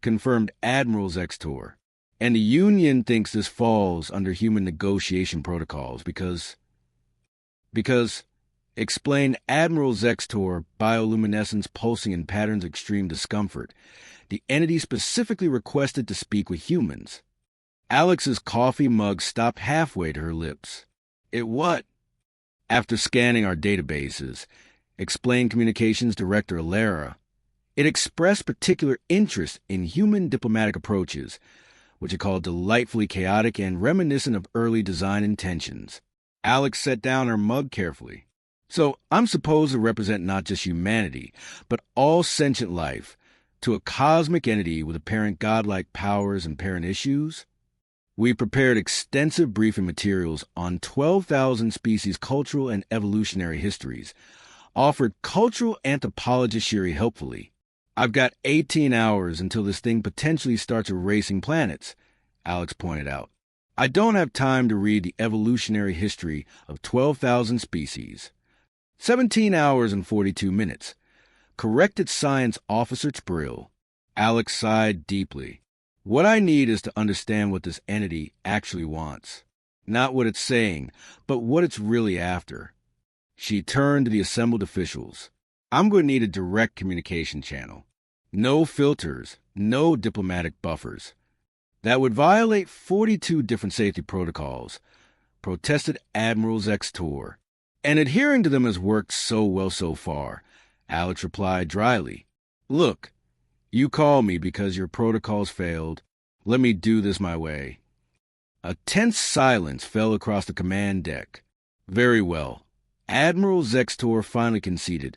confirmed Admiral Zextor. And the Union thinks this falls under human negotiation protocols because, explained Admiral Zextor, bioluminescence pulsing in patterns of extreme discomfort, the entity specifically requested to speak with humans. Alex's coffee mug stopped halfway to her lips. It what? After scanning our databases, explained Communications Director Alara, it expressed particular interest in human diplomatic approaches, which it called delightfully chaotic and reminiscent of early design intentions. Alex set down her mug carefully. So I'm supposed to represent not just humanity, but all sentient life, to a cosmic entity with apparent godlike powers and parent issues? We prepared extensive briefing materials on 12,000 species' cultural and evolutionary histories, offered cultural anthropologist Shiri helpfully. I've got 18 hours until this thing potentially starts erasing planets, Alex pointed out. I don't have time to read the evolutionary history of 12,000 species. 17 hours and 42 minutes, corrected Science Officer Sprill. Alex sighed deeply. What I need is to understand what this entity actually wants. Not what it's saying, but what it's really after. She turned to the assembled officials. I'm going to need a direct communication channel. No filters, no diplomatic buffers. That would violate 42 different safety protocols, protested Admiral Zextor. And adhering to them has worked so well so far, Alex replied dryly. Look, you call me because your protocols failed. Let me do this my way. A tense silence fell across the command deck. Very well. Admiral Zextor finally conceded,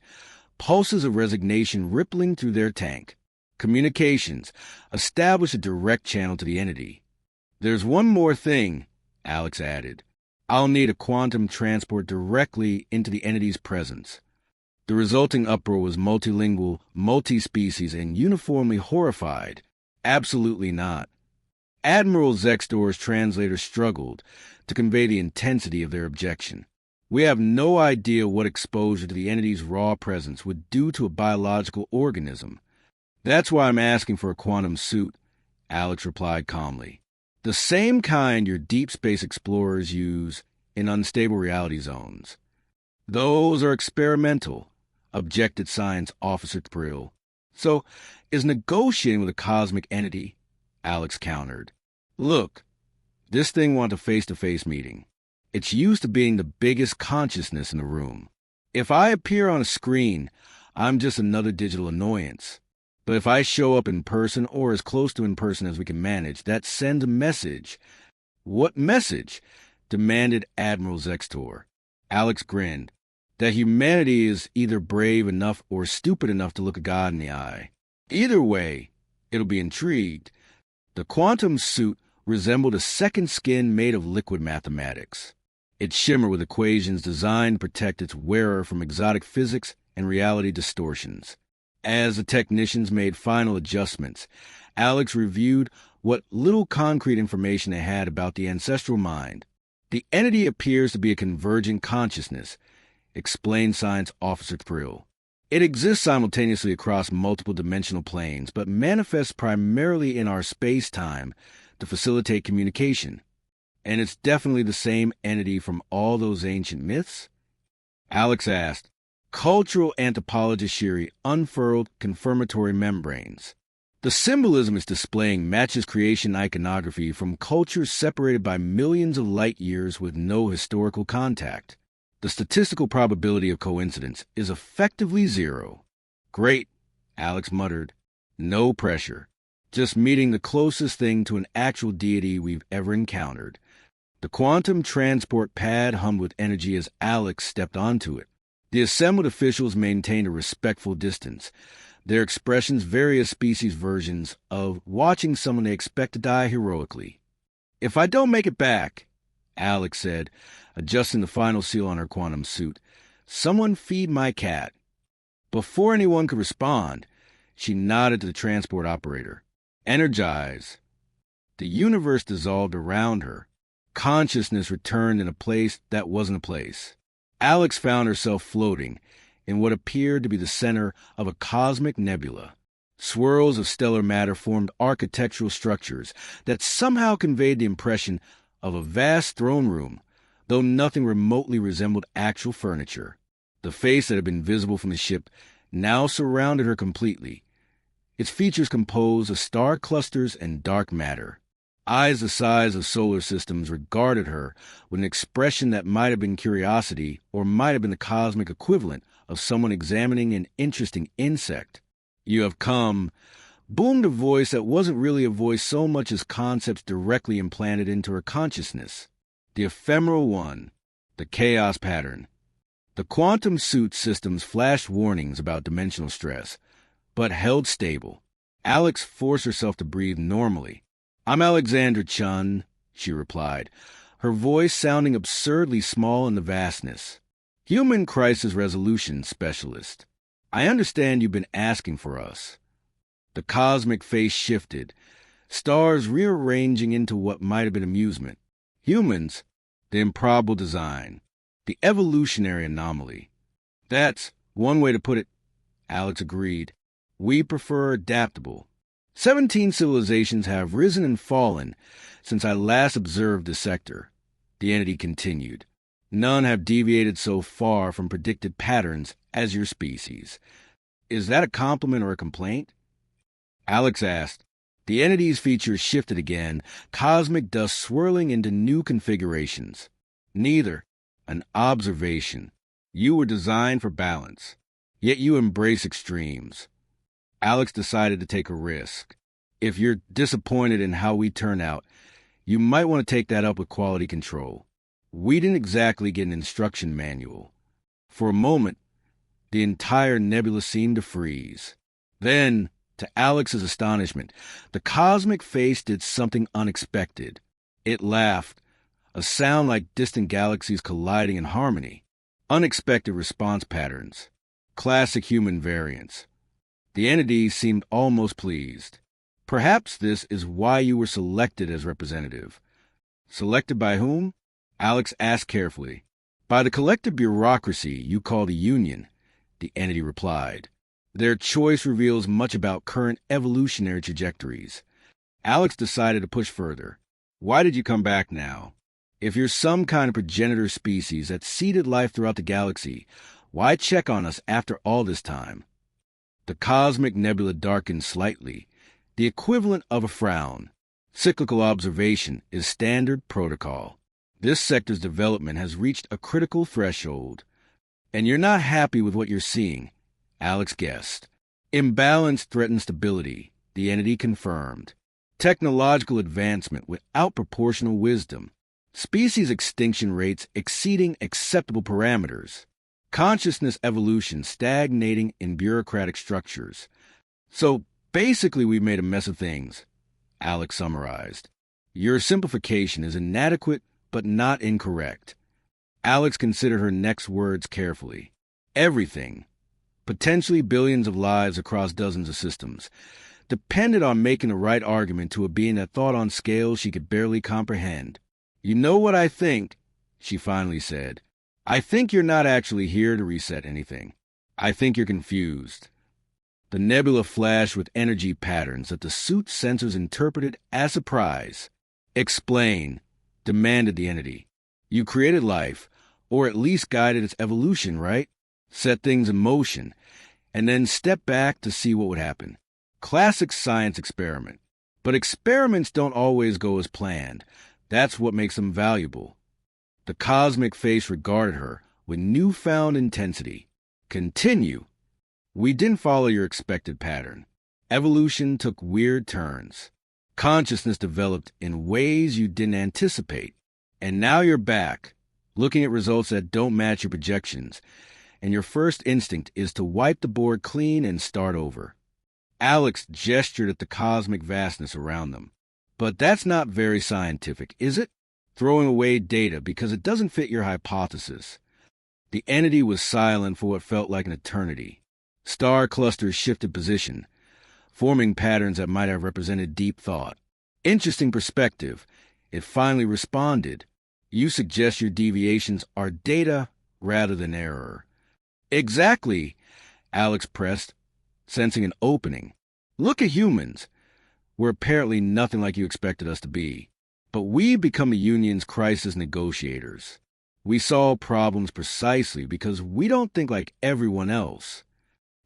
pulses of resignation rippling through their tank. Communications. Establish a direct channel to the entity. There's one more thing, Alex added. I'll need a quantum transport directly into the entity's presence. The resulting uproar was multilingual, multi-species, and uniformly horrified. Absolutely not. Admiral Zextor's translator struggled to convey the intensity of their objection. We have no idea what exposure to the entity's raw presence would do to a biological organism. That's why I'm asking for a quantum suit, Alex replied calmly. The same kind your deep space explorers use in unstable reality zones. Those are experimental, objected Science Officer Thrill. So, is negotiating with a cosmic entity, Alex countered. Look, this thing wants a face-to-face meeting. It's used to being the biggest consciousness in the room. If I appear on a screen, I'm just another digital annoyance. But if I show up in person or as close to in person as we can manage, that sends a message. What message? Demanded Admiral Zextor. Alex grinned. That humanity is either brave enough or stupid enough to look a god in the eye. Either way, it'll be intrigued. The quantum suit resembled a second skin made of liquid mathematics. It shimmered with equations designed to protect its wearer from exotic physics and reality distortions. As the technicians made final adjustments, Alex reviewed what little concrete information they had about the ancestral mind. The entity appears to be a convergent consciousness, explained Science Officer Thrill. It exists simultaneously across multiple dimensional planes, but manifests primarily in our space-time to facilitate communication. And it's definitely the same entity from all those ancient myths? Alex asked. Cultural anthropologist Shiri unfurled confirmatory membranes. The symbolism it's displaying matches creation iconography from cultures separated by millions of light years with no historical contact. The statistical probability of coincidence is effectively zero. Great, Alex muttered. No pressure. Just meeting the closest thing to an actual deity we've ever encountered. The quantum transport pad hummed with energy as Alex stepped onto it. The assembled officials maintained a respectful distance, their expressions various species versions of watching someone they expect to die heroically. If I don't make it back, Alex said, adjusting the final seal on her quantum suit, someone feed my cat. Before anyone could respond, she nodded to the transport operator. Energize. The universe dissolved around her. Consciousness returned in a place that wasn't a place. Alex found herself floating in what appeared to be the center of a cosmic nebula. Swirls of stellar matter formed architectural structures that somehow conveyed the impression of a vast throne room, though nothing remotely resembled actual furniture. The face that had been visible from the ship now surrounded her completely, its features composed of star clusters and dark matter. Eyes the size of solar systems regarded her with an expression that might have been curiosity or might have been the cosmic equivalent of someone examining an interesting insect. You have come, boomed a voice that wasn't really a voice so much as concepts directly implanted into her consciousness. The ephemeral one, the chaos pattern. The quantum suit systems flashed warnings about dimensional stress, but held stable. Alex forced herself to breathe normally. I'm Alexander Chun, she replied, her voice sounding absurdly small in the vastness. Human crisis resolution specialist. I understand you've been asking for us. The cosmic face shifted, stars rearranging into what might have been amusement. Humans, the improbable design, the evolutionary anomaly. That's one way to put it, Alex agreed. We prefer adaptable. 17 civilizations have risen and fallen since I last observed the sector, the entity continued. None have deviated so far from predicted patterns as your species. Is that a compliment or a complaint? Alex asked. The entity's features shifted again, cosmic dust swirling into new configurations. Neither. An observation. You were designed for balance, yet you embrace extremes. Alex decided to take a risk. If you're disappointed in how we turn out, you might want to take that up with quality control. We didn't exactly get an instruction manual. For a moment, the entire nebula seemed to freeze. Then, to Alex's astonishment, the cosmic face did something unexpected. It laughed, a sound like distant galaxies colliding in harmony. Unexpected response patterns. Classic human variants. The entity seemed almost pleased. Perhaps this is why you were selected as representative. Selected by whom? Alex asked carefully. By the collective bureaucracy you call the Union, the entity replied. Their choice reveals much about current evolutionary trajectories. Alex decided to push further. Why did you come back now? If you're some kind of progenitor species that seeded life throughout the galaxy, why check on us after all this time? The cosmic nebula darkened slightly, the equivalent of a frown. Cyclical observation is standard protocol. This sector's development has reached a critical threshold. And you're not happy with what you're seeing, Alex guessed. Imbalance threatens stability, the entity confirmed. Technological advancement without proportional wisdom. Species extinction rates exceeding acceptable parameters. Consciousness evolution stagnating in bureaucratic structures. So basically we made a mess of things, Alex summarized. Your simplification is inadequate but not incorrect. Alex considered her next words carefully. Everything, potentially billions of lives across dozens of systems, depended on making the right argument to a being that thought on scales she could barely comprehend. You know what I think, she finally said. I think you're not actually here to reset anything. I think you're confused. The nebula flashed with energy patterns that the suit sensors interpreted as surprise. Explain, demanded the entity. You created life, or at least guided its evolution, right? Set things in motion, and then step back to see what would happen. Classic science experiment. But experiments don't always go as planned. That's what makes them valuable. The cosmic face regarded her with newfound intensity. Continue. We didn't follow your expected pattern. Evolution took weird turns. Consciousness developed in ways you didn't anticipate. And now you're back, looking at results that don't match your projections, and your first instinct is to wipe the board clean and start over. Alex gestured at the cosmic vastness around them. But that's not very scientific, is it? Throwing away data because it doesn't fit your hypothesis. The entity was silent for what felt like an eternity. Star clusters shifted position, forming patterns that might have represented deep thought. Interesting perspective. It finally responded. You suggest your deviations are data rather than error. Exactly, Alex pressed, sensing an opening. Look at humans. We're apparently nothing like you expected us to be. But we become the Union's crisis negotiators. We solve problems precisely because we don't think like everyone else.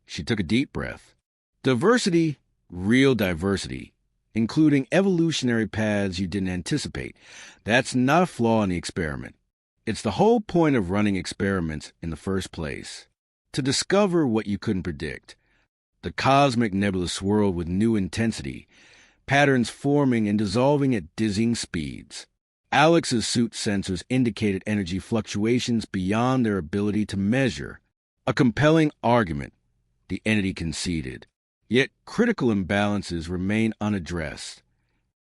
She took a deep breath. Diversity, real diversity, including evolutionary paths you didn't anticipate. That's not a flaw in the experiment. It's the whole point of running experiments in the first place. To discover what you couldn't predict. The cosmic nebula swirled with new intensity, patterns forming and dissolving at dizzying speeds. Alex's suit sensors indicated energy fluctuations beyond their ability to measure. A compelling argument, the entity conceded. Yet critical imbalances remain unaddressed.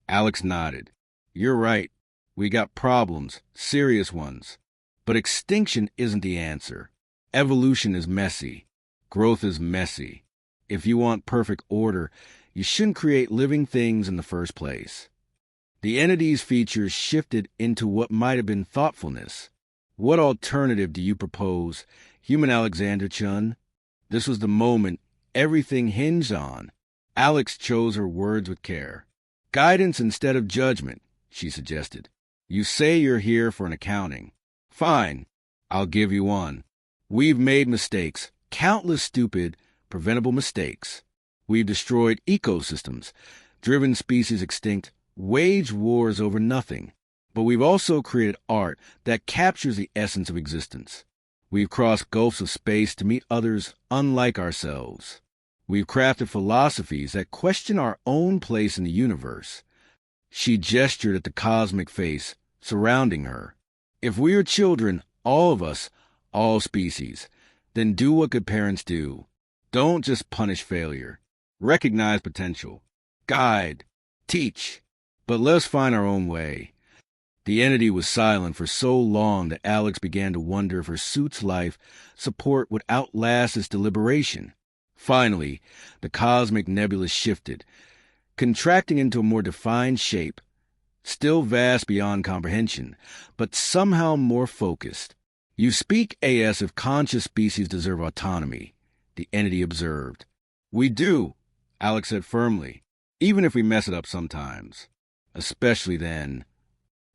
Alex nodded. You're right. We got problems, serious ones. But extinction isn't the answer. Evolution is messy. Growth is messy. If you want perfect order, you shouldn't create living things in the first place. The entity's features shifted into what might have been thoughtfulness. What alternative do you propose, human Alexander Chun? This was the moment everything hinged on. Alex chose her words with care. Guidance instead of judgment, she suggested. You say you're here for an accounting. Fine, I'll give you one. We've made mistakes, countless stupid, preventable mistakes. We've destroyed ecosystems, driven species extinct, waged wars over nothing. But we've also created art that captures the essence of existence. We've crossed gulfs of space to meet others unlike ourselves. We've crafted philosophies that question our own place in the universe. She gestured at the cosmic face surrounding her. If we are children, all of us, all species, then do what good parents do. Don't just punish failure. Recognize potential. Guide. Teach. But let's find our own way. The entity was silent for so long that Alex began to wonder if her suit's life support would outlast its deliberation. Finally, the cosmic nebula shifted, contracting into a more defined shape, still vast beyond comprehension, but somehow more focused. You speak as if conscious species deserve autonomy, the entity observed. We do, Alex said firmly, even if we mess it up sometimes. Especially then.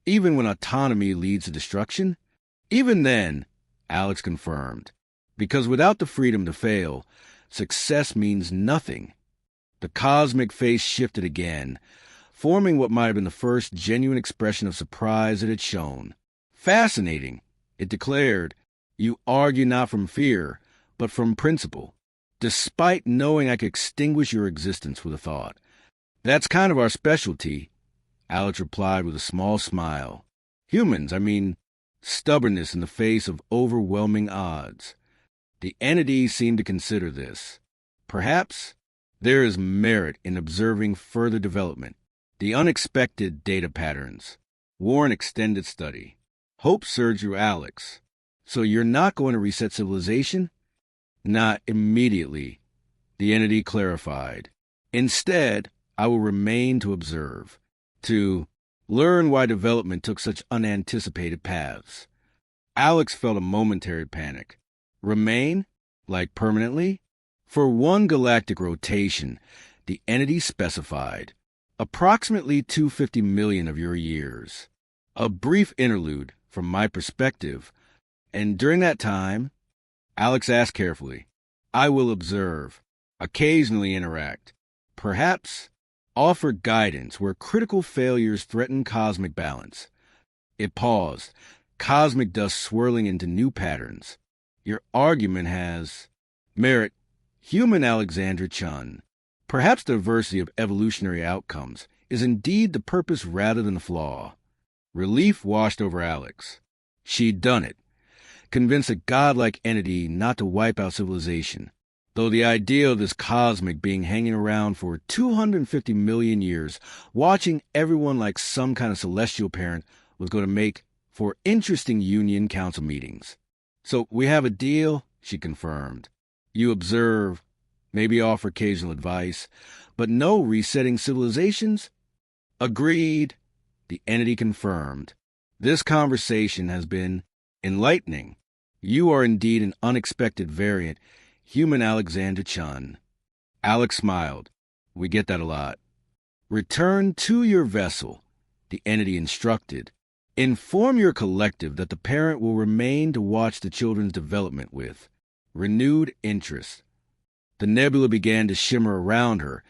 Even when autonomy leads to destruction? Even then, Alex confirmed. Because without the freedom to fail, success means nothing. The cosmic face shifted again, forming what might have been the first genuine expression of surprise it had shown. Fascinating, it declared. You argue not from fear, but from principle, despite knowing I could extinguish your existence with a thought. That's kind of our specialty, Alex replied with a small smile. Humans, stubbornness in the face of overwhelming odds. The entity seemed to consider this. Perhaps there is merit in observing further development, the unexpected data patterns. Warren extended study. Hope surged through Alex. So you're not going to reset civilization? Not immediately, the entity clarified. Instead, I will remain to observe, to learn why development took such unanticipated paths. Alex felt a momentary panic. Remain? Like permanently? For one galactic rotation, the entity specified. Approximately 250 million of your years. A brief interlude, from my perspective, and during that time, Alex asked carefully, I will observe, occasionally interact, perhaps offer guidance where critical failures threaten cosmic balance. It paused, cosmic dust swirling into new patterns. Your argument has merit. Human Alexandra Chun. Perhaps the diversity of evolutionary outcomes is indeed the purpose rather than the flaw. Relief washed over Alex. She'd done it. Convinced a godlike entity not to wipe out civilization, though the idea of this cosmic being hanging around for 250 million years, watching everyone like some kind of celestial parent, was going to make for interesting Union Council meetings. So we have a deal, she confirmed. You observe, maybe offer occasional advice, but no resetting civilizations? Agreed, the entity confirmed. This conversation has been enlightening. You are indeed an unexpected variant, human Alexander Chun. Alex smiled. We get that a lot. Return to your vessel, the entity instructed. Inform your collective that the parent will remain to watch the children's development with renewed interest. The nebula began to shimmer around her,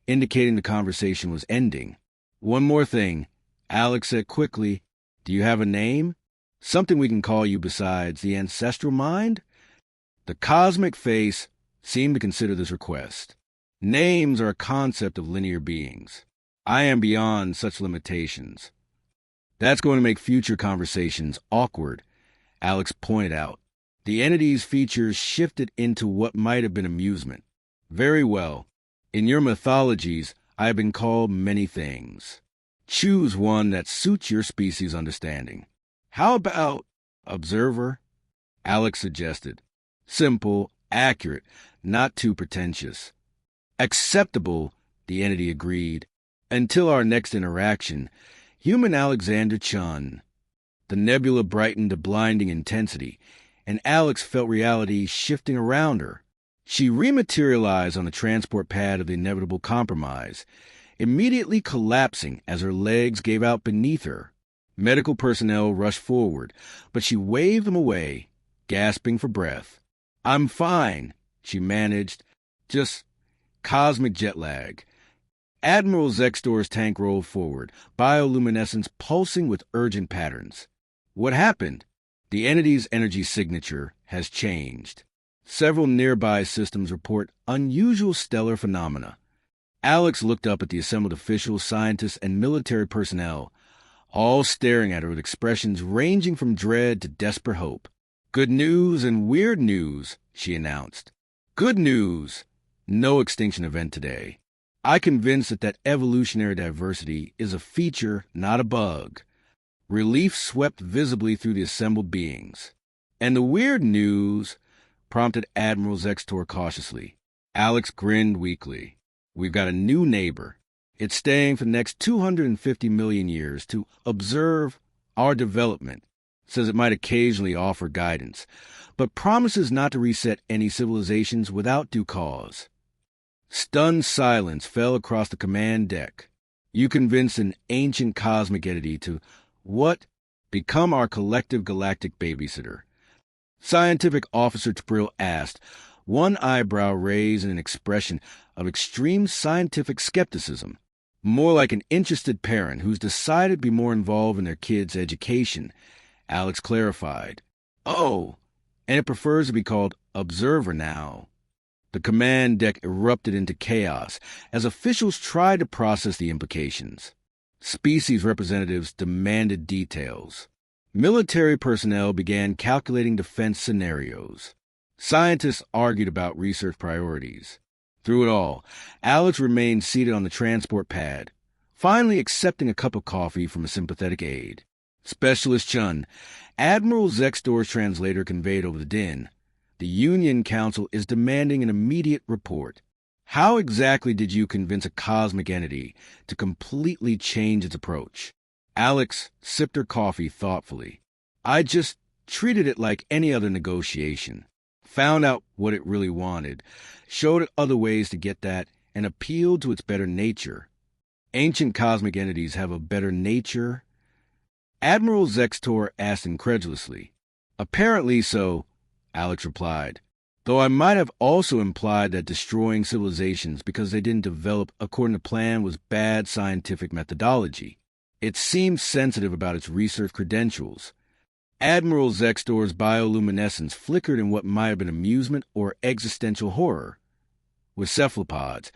indicating the conversation was ending. One more thing, Alex said quickly. Do you have a name? Something we can call you besides the ancestral mind? The cosmic face seemed to consider this request. Names are a concept of linear beings. I am beyond such limitations. That's going to make future conversations awkward, Alex pointed out. The entity's features shifted into what might have been amusement. Very well. In your mythologies, I have been called many things. Choose one that suits your species' understanding. How about observer? Alex suggested. Simple, accurate, not too pretentious. Acceptable, the entity agreed. Until our next interaction, human Alexander Chun. The nebula brightened to blinding intensity, and Alex felt reality shifting around her. She rematerialized on the transport pad of the inevitable compromise, immediately collapsing as her legs gave out beneath her. Medical personnel rushed forward, but she waved them away, gasping for breath. "I'm fine," she managed. "Just cosmic jet lag." Admiral Zextor's tank rolled forward, bioluminescence pulsing with urgent patterns. "What happened?" "The entity's energy signature has changed. Several nearby systems report unusual stellar phenomena." Alex looked up at the assembled officials, scientists, and military personnel, all staring at her with expressions ranging from dread to desperate hope. "Good news and weird news," she announced. "Good news! No extinction event today. I convinced that evolutionary diversity is a feature, not a bug." Relief swept visibly through the assembled beings. "And the weird news," prompted Admiral Zextor cautiously. Alex grinned weakly. "We've got a new neighbor. It's staying for the next 250 million years to observe our development. Says it might occasionally offer guidance, but promises not to reset any civilizations without due cause." Stunned silence fell across the command deck. "You convinced an ancient cosmic entity to, what? Become our collective galactic babysitter?" Scientific Officer T'Bril asked, one eyebrow raised in an expression of extreme scientific skepticism. "More like an interested parent who's decided to be more involved in their kid's education," Alex clarified. "Oh, and it prefers to be called Observer now." The command deck erupted into chaos as officials tried to process the implications. Species representatives demanded details. Military personnel began calculating defense scenarios. Scientists argued about research priorities. Through it all, Alex remained seated on the transport pad, finally accepting a cup of coffee from a sympathetic aide. "Specialist Chun," Admiral Zextor's translator conveyed over the din, "the Union Council is demanding an immediate report. How exactly did you convince a cosmic entity to completely change its approach?" Alex sipped her coffee thoughtfully. "I just treated it like any other negotiation. Found out what it really wanted, showed it other ways to get that, and appealed to its better nature." "Ancient cosmic entities have a better nature?" Admiral Zextor asked incredulously. "Apparently so," Alex replied, "though I might have also implied that destroying civilizations because they didn't develop according to plan was bad scientific methodology. It seemed sensitive about its research credentials." Admiral Zextor's bioluminescence flickered in what might have been amusement or existential horror. With cephalopods,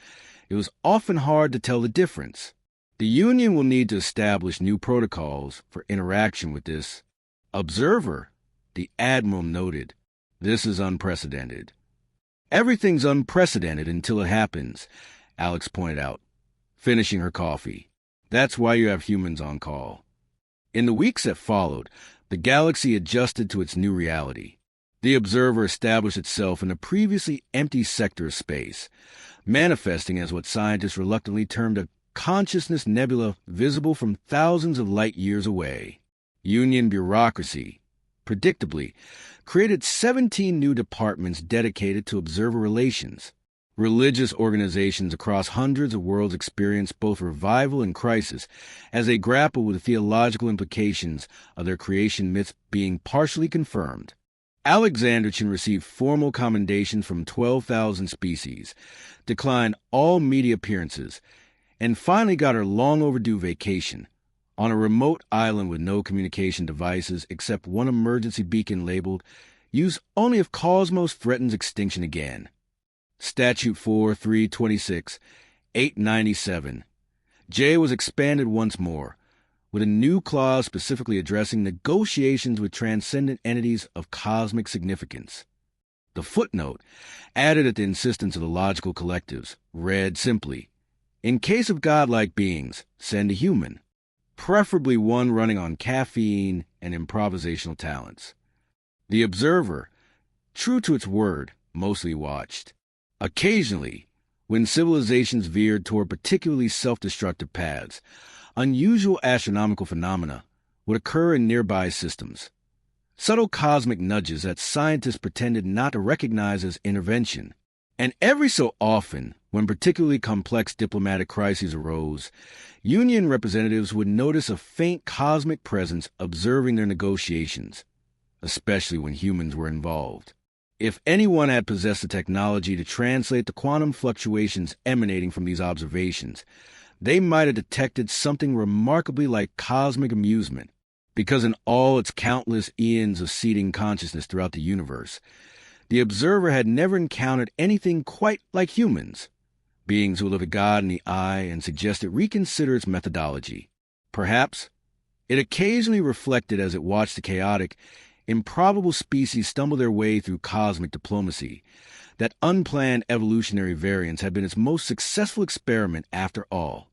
it was often hard to tell the difference. "The Union will need to establish new protocols for interaction with this observer," the Admiral noted. "This is unprecedented." "Everything's unprecedented until it happens," Alex pointed out, finishing her coffee. "That's why you have humans on call." In the weeks that followed, the galaxy adjusted to its new reality. The observer established itself in a previously empty sector of space, manifesting as what scientists reluctantly termed a consciousness nebula visible from thousands of light years away. Union bureaucracy, predictably, created 17 new departments dedicated to observer relations. Religious organizations across hundreds of worlds experience both revival and crisis as they grapple with the theological implications of their creation myths being partially confirmed. Alexanderson received formal commendations from 12,000 species, declined all media appearances, and finally got her long overdue vacation on a remote island with no communication devices except one emergency beacon labeled "Use only if Cosmos threatens extinction again." Statute 4.326, 897. J was expanded once more, with a new clause specifically addressing negotiations with transcendent entities of cosmic significance. The footnote, added at the insistence of the logical collectives, read simply, "In case of godlike beings, send a human, preferably one running on caffeine and improvisational talents." The observer, true to its word, mostly watched. Occasionally, when civilizations veered toward particularly self-destructive paths, unusual astronomical phenomena would occur in nearby systems. Subtle cosmic nudges that scientists pretended not to recognize as intervention. And every so often, When particularly complex diplomatic crises arose, Union representatives would notice a faint cosmic presence observing their negotiations, especially when humans were involved. If anyone had possessed the technology to translate the quantum fluctuations emanating from these observations, they might have detected something remarkably like cosmic amusement, because in all its countless eons of seeding consciousness throughout the universe, the observer had never encountered anything quite like humans, beings who look at God in the eye and suggest it reconsider its methodology. Perhaps it occasionally reflected as it watched the chaotic, improbable species stumble their way through cosmic diplomacy, that unplanned evolutionary variance had been its most successful experiment after all.